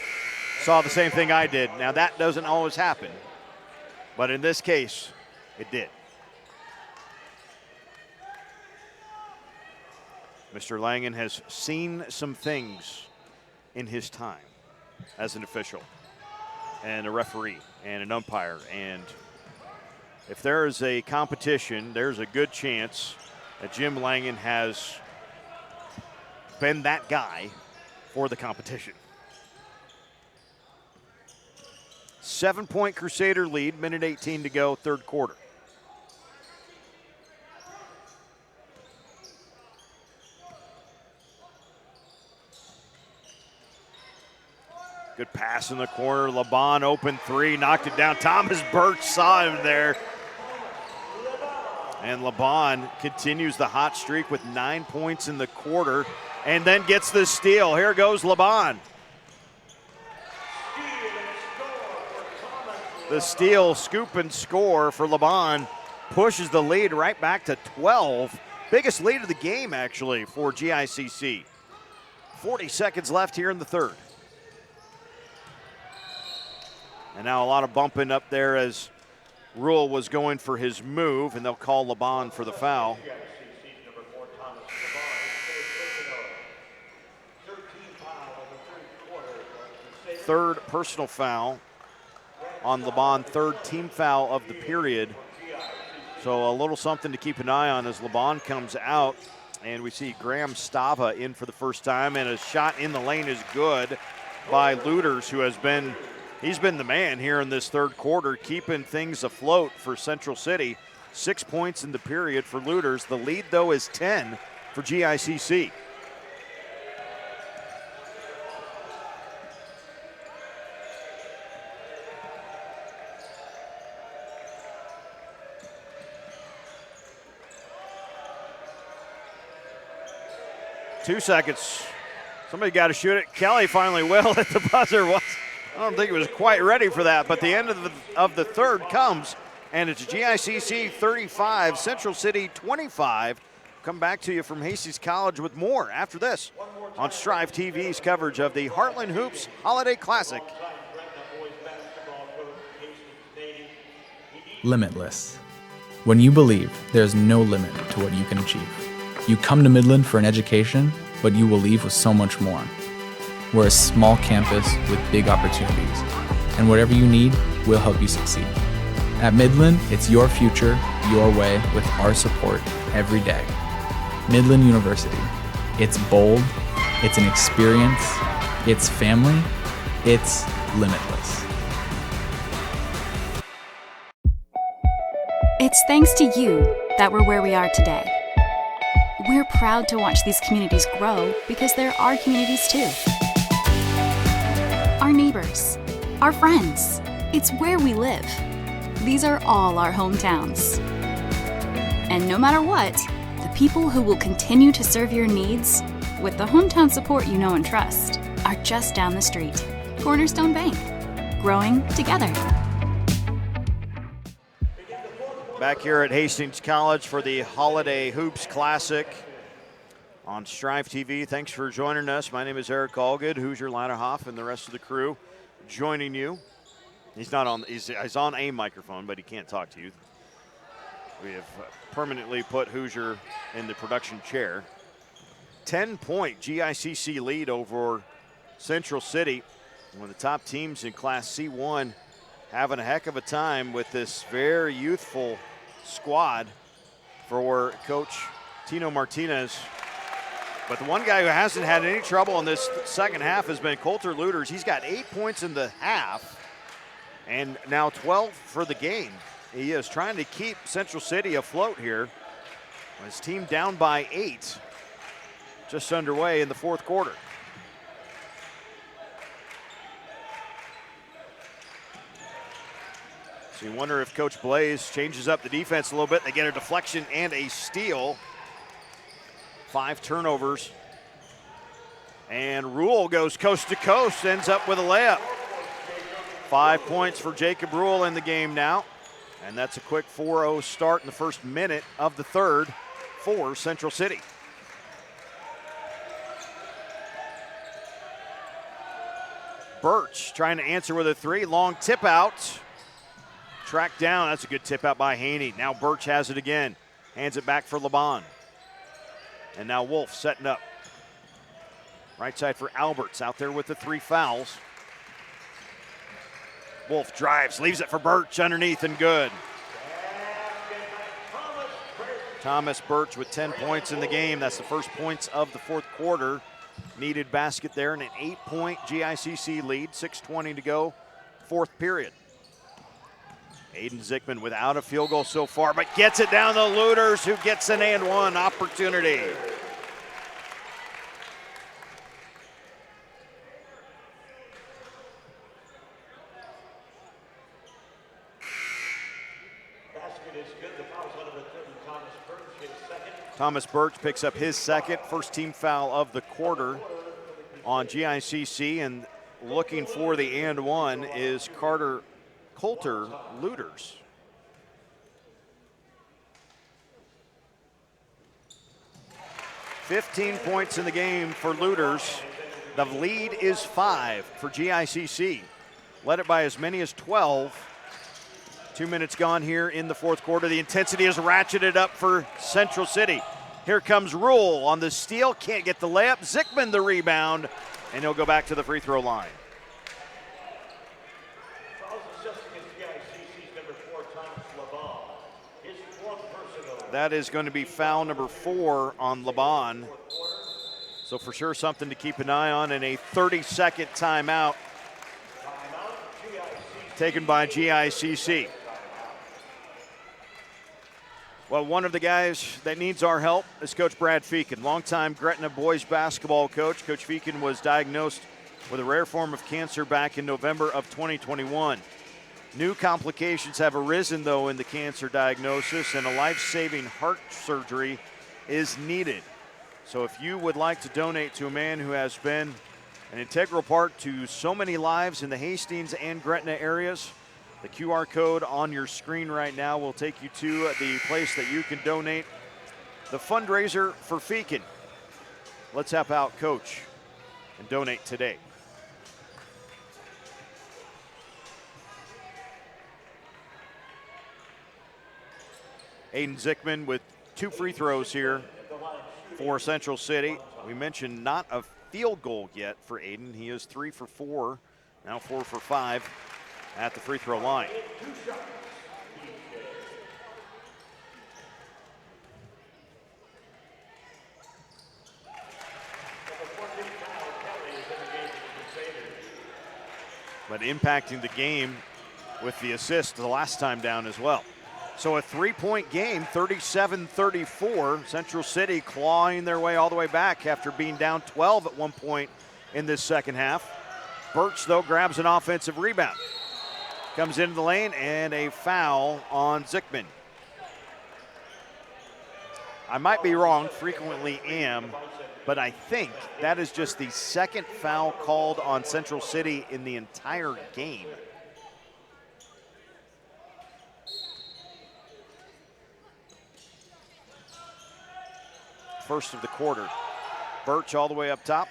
saw the same thing I did. Now, that doesn't always happen, but in this case, it did. Mr. Langen has seen some things in his time as an official and a referee and an umpire, and if there is a competition, there's a good chance that Jim Langen has been that guy for the competition. 7-point Crusader lead, minute 18 to go, third quarter. Good pass in the corner. Liban open 3, knocked it down. Thomas Birch saw him there. And Liban continues the hot streak with 9 points in the quarter and then gets the steal. Here goes Liban. The steal, scoop, and score for Liban pushes the lead right back to 12. Biggest lead of the game, actually, for GICC. 40 seconds left here in the third. And now a lot of bumping up there as Rule was going for his move, and they'll call Liban for the foul. Third personal foul on Liban, third team foul of the period. So a little something to keep an eye on as Liban comes out, and we see Graham Stava in for the first time, and a shot in the lane is good by Lueders, who has been he's been the man here in this third quarter, keeping things afloat for Central City. 6 points in the period for Lueders. The lead, though, is 10 for GICC. Two seconds. Somebody got to shoot it. Kelly finally will at the buzzer. I don't think it was quite ready for that, but the end of the third comes, and it's GICC 35, Central City 25. Come back to you from Hastings College with more after this on Strive TV's coverage of the Heartland Hoops Holiday Classic. Limitless. When you believe, there's no limit to what you can achieve. You come to Midland for an education, but you will leave with so much more. We're a small campus with big opportunities, and whatever you need, we'll help you succeed. At Midland, it's your future, your way, with our support every day. Midland University. It's bold, it's an experience, it's family, it's limitless. It's thanks to you that we're where we are today. We're proud to watch these communities grow because they're our communities too. Our neighbors, our friends, it's where we live. These are all our hometowns. And no matter what, the people who will continue to serve your needs with the hometown support you know and trust are just down the street. Cornerstone Bank, growing together. Back here at Hastings College for the Holiday Hoops Classic on Strive TV. Thanks for joining us. My name is Eric Allgood, Hoosier Ladderhoff, and the rest of the crew joining you. He's not on. He's on a microphone, but he can't talk to you. We have permanently put Hoosier in the production chair. 10-point GICC lead over Central City. One of the top teams in Class C1, having a heck of a time with this very youthful squad for Coach Tino Martinez. But the one guy who hasn't had any trouble in this second half has been Colter Lueders. He's got 8 points in the half and now 12 for the game. He is trying to keep Central City afloat here. His team down by 8, just underway in the fourth quarter. So you wonder if Coach Blaze changes up the defense a little bit. They get a deflection and a steal. 5 turnovers. And Rule goes coast to coast, ends up with a layup. 5 points for Jacob Rule in the game now. And that's a quick 4-0 start in the first minute of the third for Central City. Birch trying to answer with a 3. Long tip out. Tracked down. That's a good tip out by Haney. Now Birch has it again. Hands it back for Liban. And now Wolf setting up. Right side for Alberts, out there with the 3 fouls. Wolf drives, leaves it for Birch underneath and good. Thomas Birch with 10 points in the game. That's the first points of the fourth quarter. Needed basket there and an 8-point GICC lead. 6:20 to go, fourth period. Ayden Zikmund without a field goal so far, but gets it down to Lueders, who gets an and one opportunity. Basket is good. The foul's on number 30, Thomas Birch, his second. Thomas Birch picks up his second, first team foul of the quarter on GICC, and looking for the and one is Colter Lueders. $15 points in the game for Lueders. The lead is 5 for GICC. Led it by as many as 12. 2 minutes gone here in the fourth quarter. The intensity is ratcheted up for Central City. Here comes Rule on the steal. Can't get the layup. Zikmund the rebound, and he'll go back to the free throw line. That is going to be foul number 4 on Liban. So for sure something to keep an eye on, and a 30-second timeout taken by GICC. Well, one of the guys that needs our help is Coach Brad Feakin, longtime Gretna boys basketball coach. Coach Feakin was diagnosed with a rare form of cancer back in November of 2021. New complications have arisen, though, in the cancer diagnosis, and a life-saving heart surgery is needed. So if you would like to donate to a man who has been an integral part to so many lives in the Hastings and Gretna areas, the QR code on your screen right now will take you to the place that you can donate the fundraiser for Feakin. Let's help out Coach and donate today. Ayden Zikmund with 2 free throws here for Central City. We mentioned not a field goal yet for Ayden. He is 3 for 4, now 4 for 5 at the free throw line. But impacting the game with the assist the last time down as well. So a 3-point game, 37-34. Central City clawing their way all the way back after being down 12 at one point in this second half. Birch, though, grabs an offensive rebound. Comes into the lane and a foul on Zikmund. I might be wrong, frequently am, but I think that is just the second foul called on Central City in the entire game. First of the quarter. Birch all the way up top.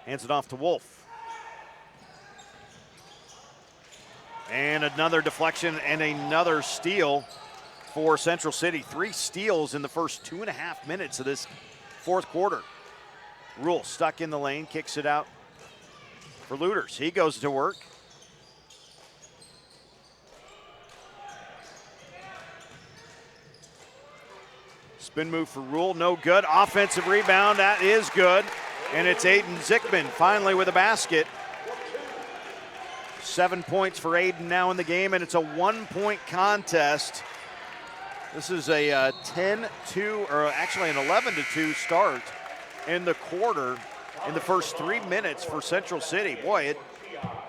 Hands it off to Wolf. And another deflection and another steal for Central City. 3 steals in the first 2.5 minutes of this fourth quarter. Rule stuck in the lane, kicks it out for Lueders. He goes to work. Spin move for Rule, no good. Offensive rebound, that is good. And it's Ayden Zikmund finally with a basket. 7 points for Ayden now in the game, and it's a 1-point contest. This is a 10-2, or actually an 11-2 start in the quarter in the first 3 minutes for Central City. Boy, it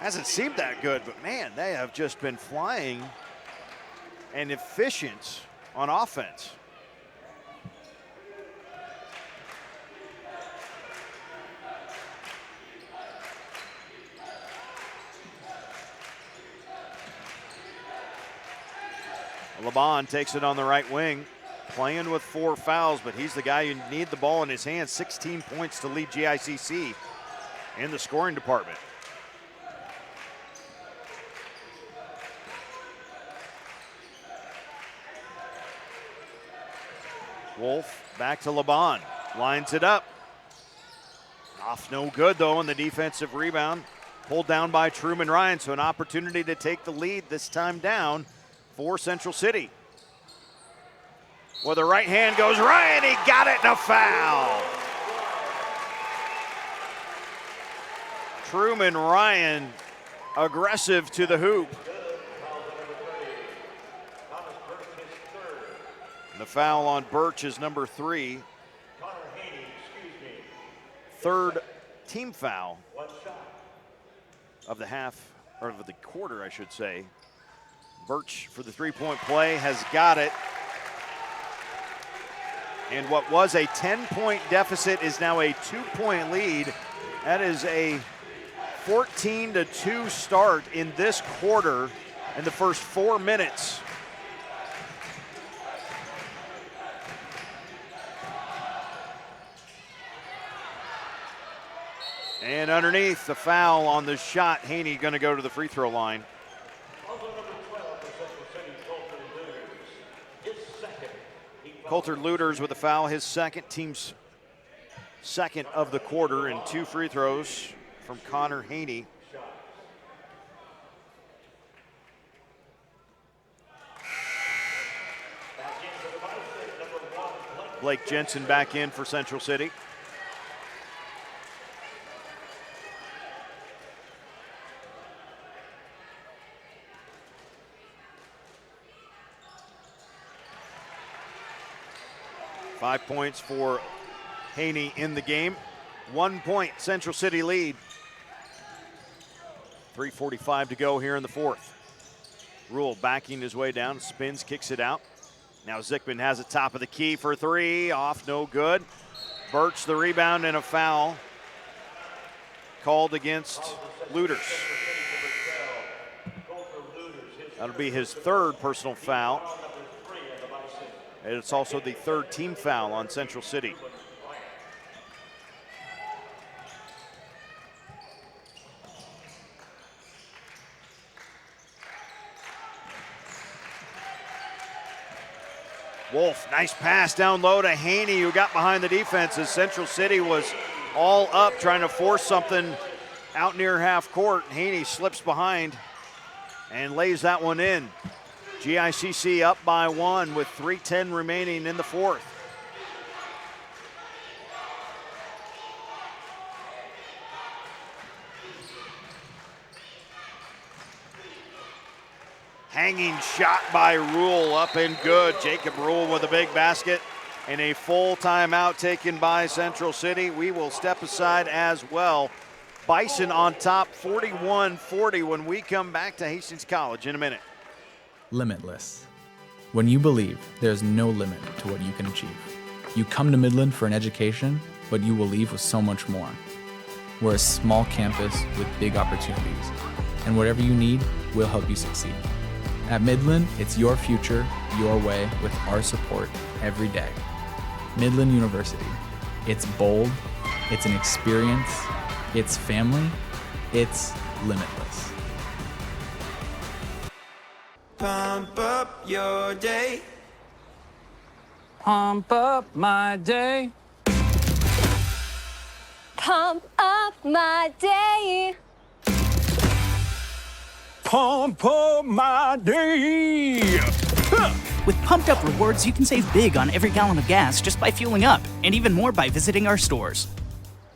hasn't seemed that good, but man, they have just been flying and efficient on offense. Liban takes it on the right wing, playing with 4 fouls, but he's the guy you need the ball in his hands. 16 points to lead GICC in the scoring department. Wolf back to Liban, lines it up. Off no good though on the defensive rebound. Pulled down by Truman Ryan, so an opportunity to take the lead, this time down for Central City. Well, the right hand goes Ryan, he got it and a foul. Truman Ryan aggressive to the hoop. The foul on Birch is number 3. Third team foul of the half, or of the quarter, I should say. Birch for the 3-point play has got it. And what was a 10-point deficit is now a 2-point lead. That is a 14-2 start in this quarter in the first 4 minutes. And underneath, the foul on the shot. Haney going to go to the free throw line. Colter Lueders with a foul, his second, team's second of the quarter, and 2 free throws from Connor Haney. Blake Jensen back in for Central City. Five points for Haney in the game. 1 point Central City lead. 3:45 to go here in the fourth. Rule backing his way down, spins, kicks it out. Now Zikmund has it top of the key for 3, off, no good. Birch the rebound and a foul called against Lueders. That'll be his 3rd personal foul. And it's also the 3rd team foul on Central City. Wolf, nice pass down low to Haney, who got behind the defense as Central City was all up trying to force something out near half court. Haney slips behind and lays that one in. GICC up by 1 with 3:10 remaining in the fourth. Hanging shot by Rule, up and good. Jacob Rule with a big basket, and a full timeout taken by Central City. We will step aside as well. Bison on top, 41-40 when we come back to Hastings College in a minute. Limitless. When you believe there's no limit to what you can achieve. You come to Midland for an education, but you will leave with so much more. We're a small campus with big opportunities, and whatever you need, we'll help you succeed. At Midland, it's your future, your way, with our support every day. Midland University. It's bold, it's an experience, it's family, it's limitless. Pump up your day. Pump up my day. Pump up my day. Pump up my day. With Pumped Up Rewards, you can save big on every gallon of gas just by fueling up, and even more by visiting our stores.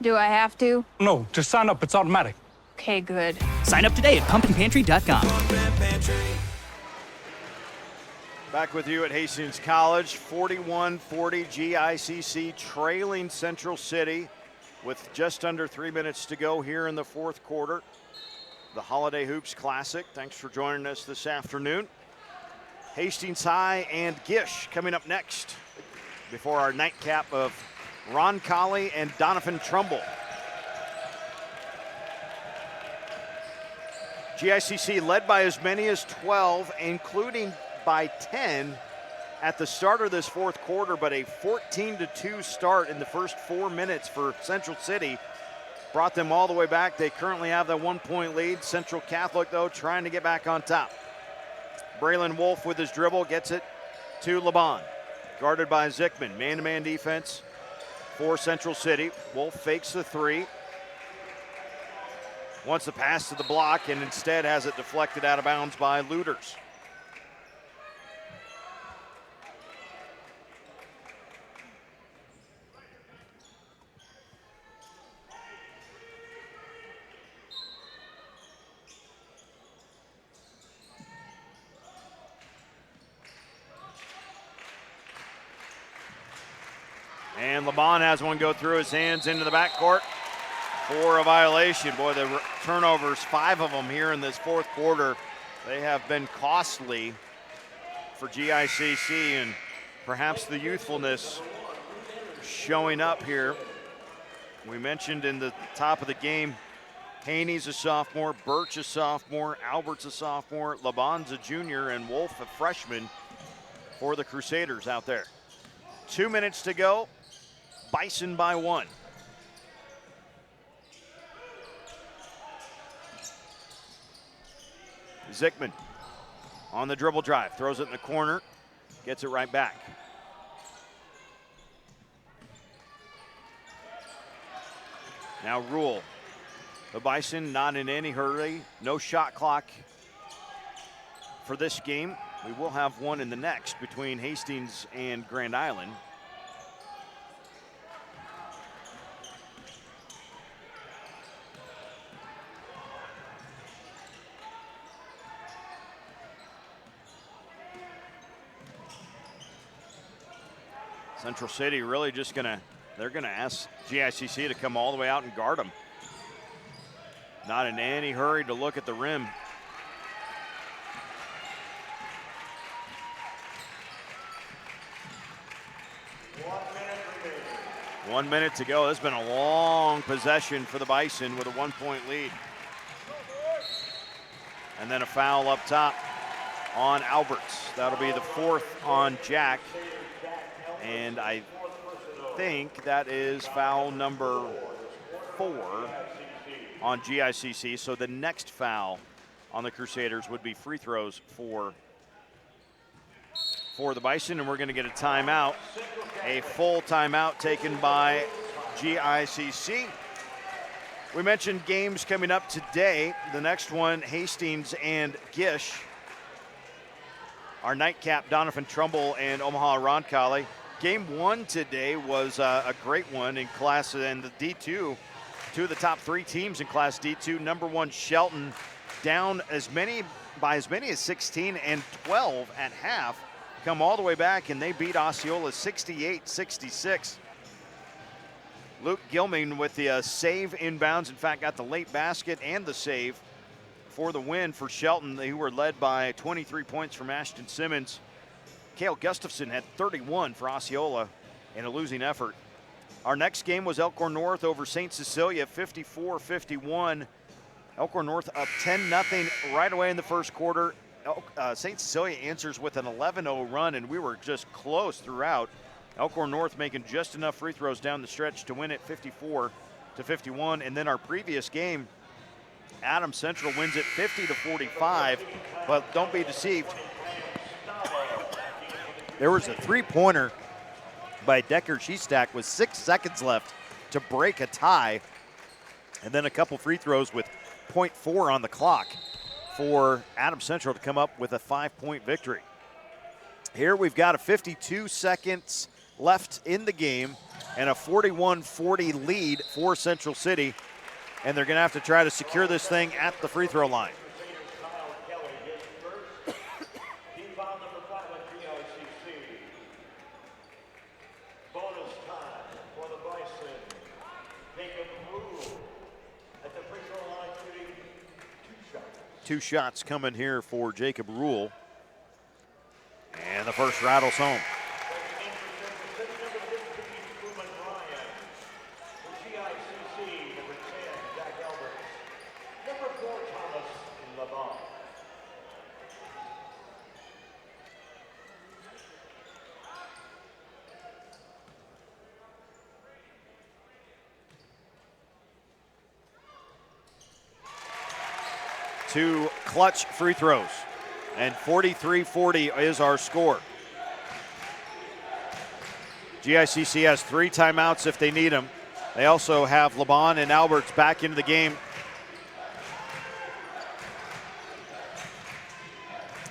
Do I have to? No, to sign up, it's automatic. Okay, good. Sign up today at pumpandpantry.com. Back with you at Hastings College, 41-40 GICC trailing Central City with just under 3 minutes to go here in the fourth quarter. The Holiday Hoops Classic. Thanks for joining us this afternoon. Hastings High and Gish coming up next before our nightcap of Ron Colley and Donovan Trumbull. GICC led by as many as 12, including by 10 at the start of this fourth quarter, but a 14-2 start in the first 4 minutes for Central City brought them all the way back. They currently have the 1-point lead. Central Catholic, though, trying to get back on top. Braylon Wolf with his dribble gets it to Liban. Guarded by Zikmund. Man-to-man defense for Central City. Wolf fakes the three. Wants the pass to the block and instead has it deflected out of bounds by Lueders. And Liban has one go through his hands into the backcourt for a violation. Boy, the turnovers, 5 of them here in this fourth quarter, they have been costly for GICC, and perhaps the youthfulness showing up here. We mentioned in the top of the game, Haney's a sophomore, Birch a sophomore, Albert's a sophomore, Laban's a junior, and Wolf a freshman for the Crusaders out there. 2 minutes to go. Bison by 1. Zikmund on the dribble drive, throws it in the corner, gets it right back. Now Rule. The Bison not in any hurry, no shot clock for this game. We will have one in the next between Hastings and Grand Island. Central City really just they're gonna ask GICC to come all the way out and guard them. Not in any hurry to look at the rim. One minute to go. This has been a long possession for the Bison with a 1-point lead. And then a foul up top on Alberts. That'll be the 4th on Jack. And I think that is foul number 4 on GICC. So the next foul on the Crusaders would be free throws for the Bison, and we're going to get a timeout, a full timeout taken by GICC. We mentioned games coming up today. The next one, Hastings and Gish. Our nightcap, Donovan Trumbull and Omaha Roncalli. Game 1 today was a great one in Class, and the D2, 2 of the top 3 teams in Class D2. Number 1 Shelton down as many by as many as 16 and 12 at half, come all the way back, and they beat Osceola 68-66. Luke Gilman with the save inbounds. In fact, got the late basket and the save for the win for Shelton, who were led by 23 points from Ashton Simmons. Cale Gustafson had 31 for Osceola in a losing effort. Our next game was Elkhorn North over St. Cecilia, 54-51. Elkhorn North up 10-0 right away in the first quarter. St. Cecilia answers with an 11-0 run, and we were just close throughout. Elkhorn North making just enough free throws down the stretch to win it 54-51. And then our previous game, Adams Central wins it 50-45, but don't be deceived. There was a three-pointer by Decker Shestack with 6 seconds left to break a tie, and then a couple free throws with 0.4 on the clock for Adams Central to come up with a 5-point victory. Here we've got a 52 seconds left in the game and a 41-40 lead for Central City, and they're going to have to try to secure this thing at the free throw line. Two shots coming here for Jacob Rule. And the first rattles home. Two clutch free throws, and 43-40 is our score. GICC has 3 timeouts if they need them. They also have Liban and Alberts back into the game.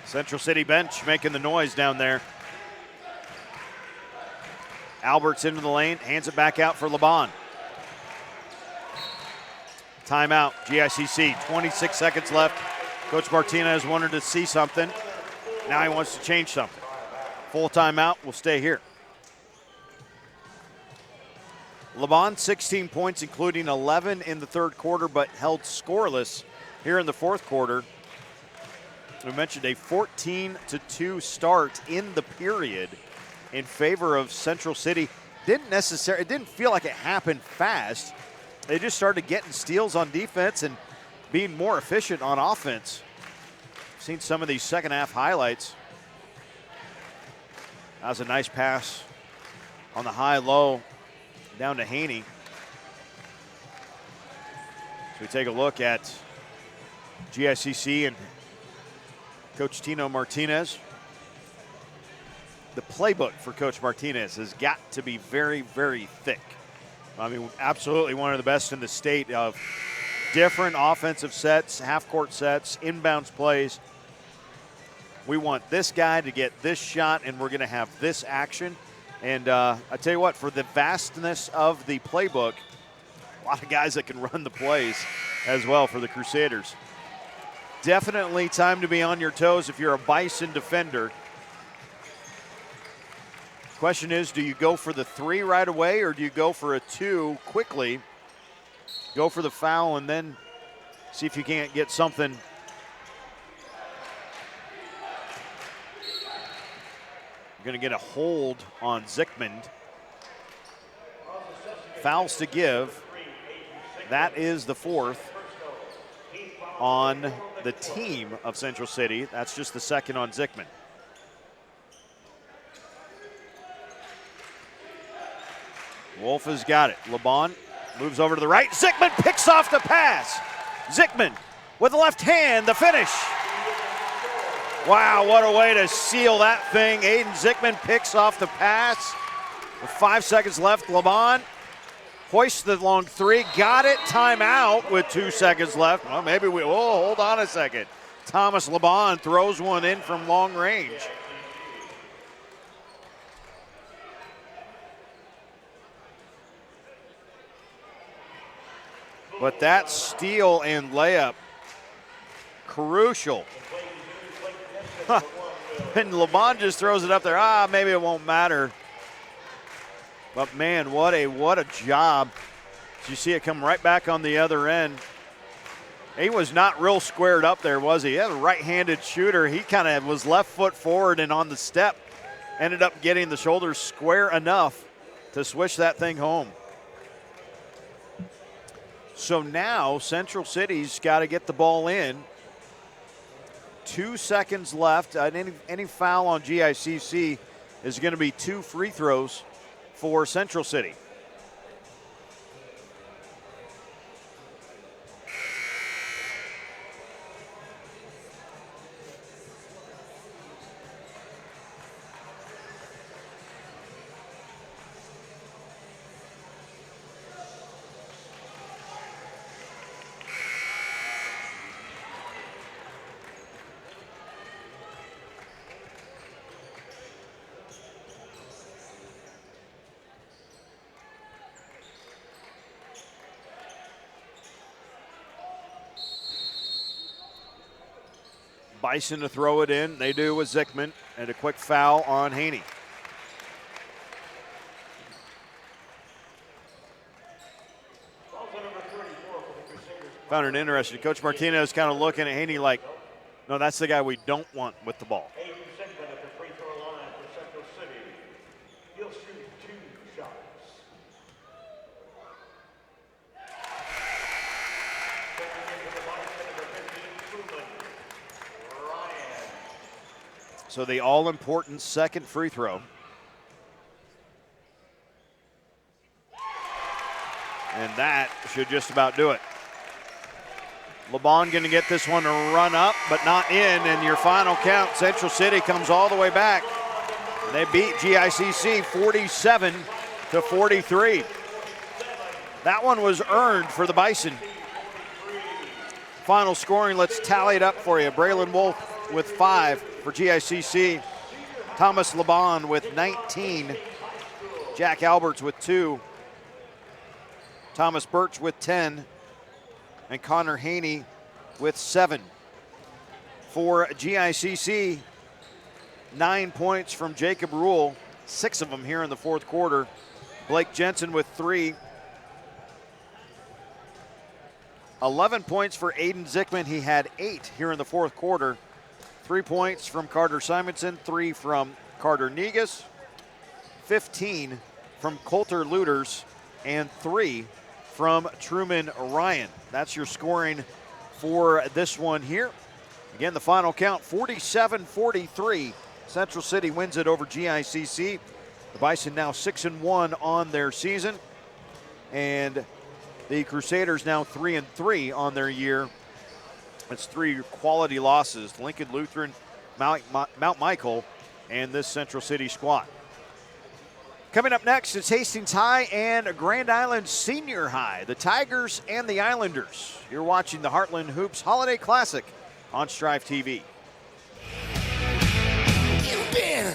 Central City bench making the noise down there. Alberts into the lane, hands it back out for Liban. Timeout, GICC, 26 seconds left. Coach Martinez wanted to see something. Now he wants to change something. Full timeout, we'll stay here. Liban, 16 points, including 11 in the third quarter, but held scoreless here in the fourth quarter. We mentioned a 14-2 start in the period in favor of Central City. It didn't feel like it happened fast. They just started getting steals on defense and being more efficient on offense. I've seen some of these second half highlights. That was a nice pass on the high-low down to Haney. So we take a look at GICC and Coach Tino Martinez. The playbook for Coach Martinez has got to be very, very thick. I mean, absolutely one of the best in the state of different offensive sets, half-court sets, inbounds plays. We want this guy to get this shot, and we're going to have this action. And I tell you what, for the vastness of the playbook, a lot of guys that can run the plays as well for the Crusaders. Definitely time to be on your toes if you're a Bison defender. Question is, do you go for the 3 right away, or do you go for a 2 quickly, go for the foul, and then see if you can't get something? You're going to get a hold on Zikmund. Fouls to give. That is the 4th on the team of Central City. That's just the 2nd on Zikmund. Wolf has got it. Liban moves over to the right. Zikmund picks off the pass. Zikmund with the left hand, the finish. Wow, what a way to seal that thing. Ayden Zikmund picks off the pass. With 5 seconds left, Liban hoists the long 3. Got it, timeout with 2 seconds left. Well, maybe hold on a second. Thomas Liban throws one in from long range. But that steal and layup, crucial And Liban just throws it up there. Maybe it won't matter. But man, what a job. Did you see it come right back on the other end? He was not real squared up there, was he? He had a right-handed shooter. He kind of was left foot forward and on the step. Ended up getting the shoulders square enough to swish that thing home. So now Central City's got to get the ball in. 2 seconds left. Any foul on GICC is going to be 2 free throws for Central City. Bison to throw it in. They do with Zikmund, and a quick foul on Haney. Found it interesting. Coach Martinez kind of looking at Haney like, no, that's the guy we don't want with the ball. Ayden Zikmund at the free throw line for Central City. He'll shoot 2 shots. So the all-important second free throw. And that should just about do it. Liban going to get this one to run up, but not in. And your final count, Central City comes all the way back. They beat GICC 47-43. That one was earned for the Bison. Final scoring, let's tally it up for you. Braylon Wolf with 5 for GICC. Thomas Liban with 19. Jack Alberts with 2. Thomas Birch with 10. And Connor Haney with 7. For GICC, 9 points from Jacob Rule, 6 of them here in the fourth quarter. Blake Jensen with 3. 11 points for Ayden Zikmund. He had 8 here in the fourth quarter. 3 points from Carter Simonson, 3 from Carter Negus, 15 from Colter Lueders, and 3 from Truman Ryan. That's your scoring for this one here. Again, the final count, 47-43. Central City wins it over GICC. The Bison now 6-1 on their season. And the Crusaders now 3-3 on their year. It's 3 quality losses: Lincoln Lutheran, Mount Michael, and this Central City squad. Coming up next, it's Hastings High and Grand Island Senior High, the Tigers and the Islanders. You're watching the Heartland Hoops Holiday Classic on Strive TV. You've been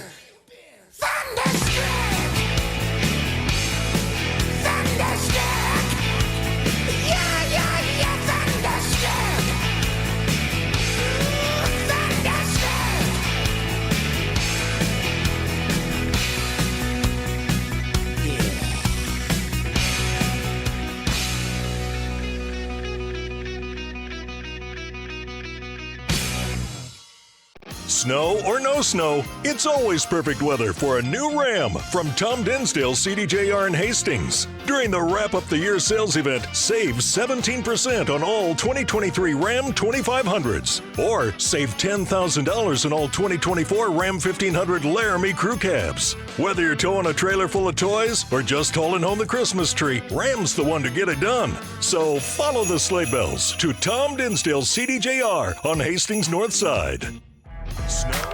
thunderstruck. Thunderstruck. Yeah, thunderstruck. Thunderstruck. Snow or no snow, it's always perfect weather for a new Ram from Tom Dinsdale CDJR in Hastings. During the Wrap Up the Year sales event, save 17% on all 2023 Ram 2500s. Or save $10,000 on all 2024 Ram 1500 Laramie crew cabs. Whether you're towing a trailer full of toys or just hauling home the Christmas tree, Ram's the one to get it done. So follow the sleigh bells to Tom Dinsdale CDJR on Hastings North Side. Snow.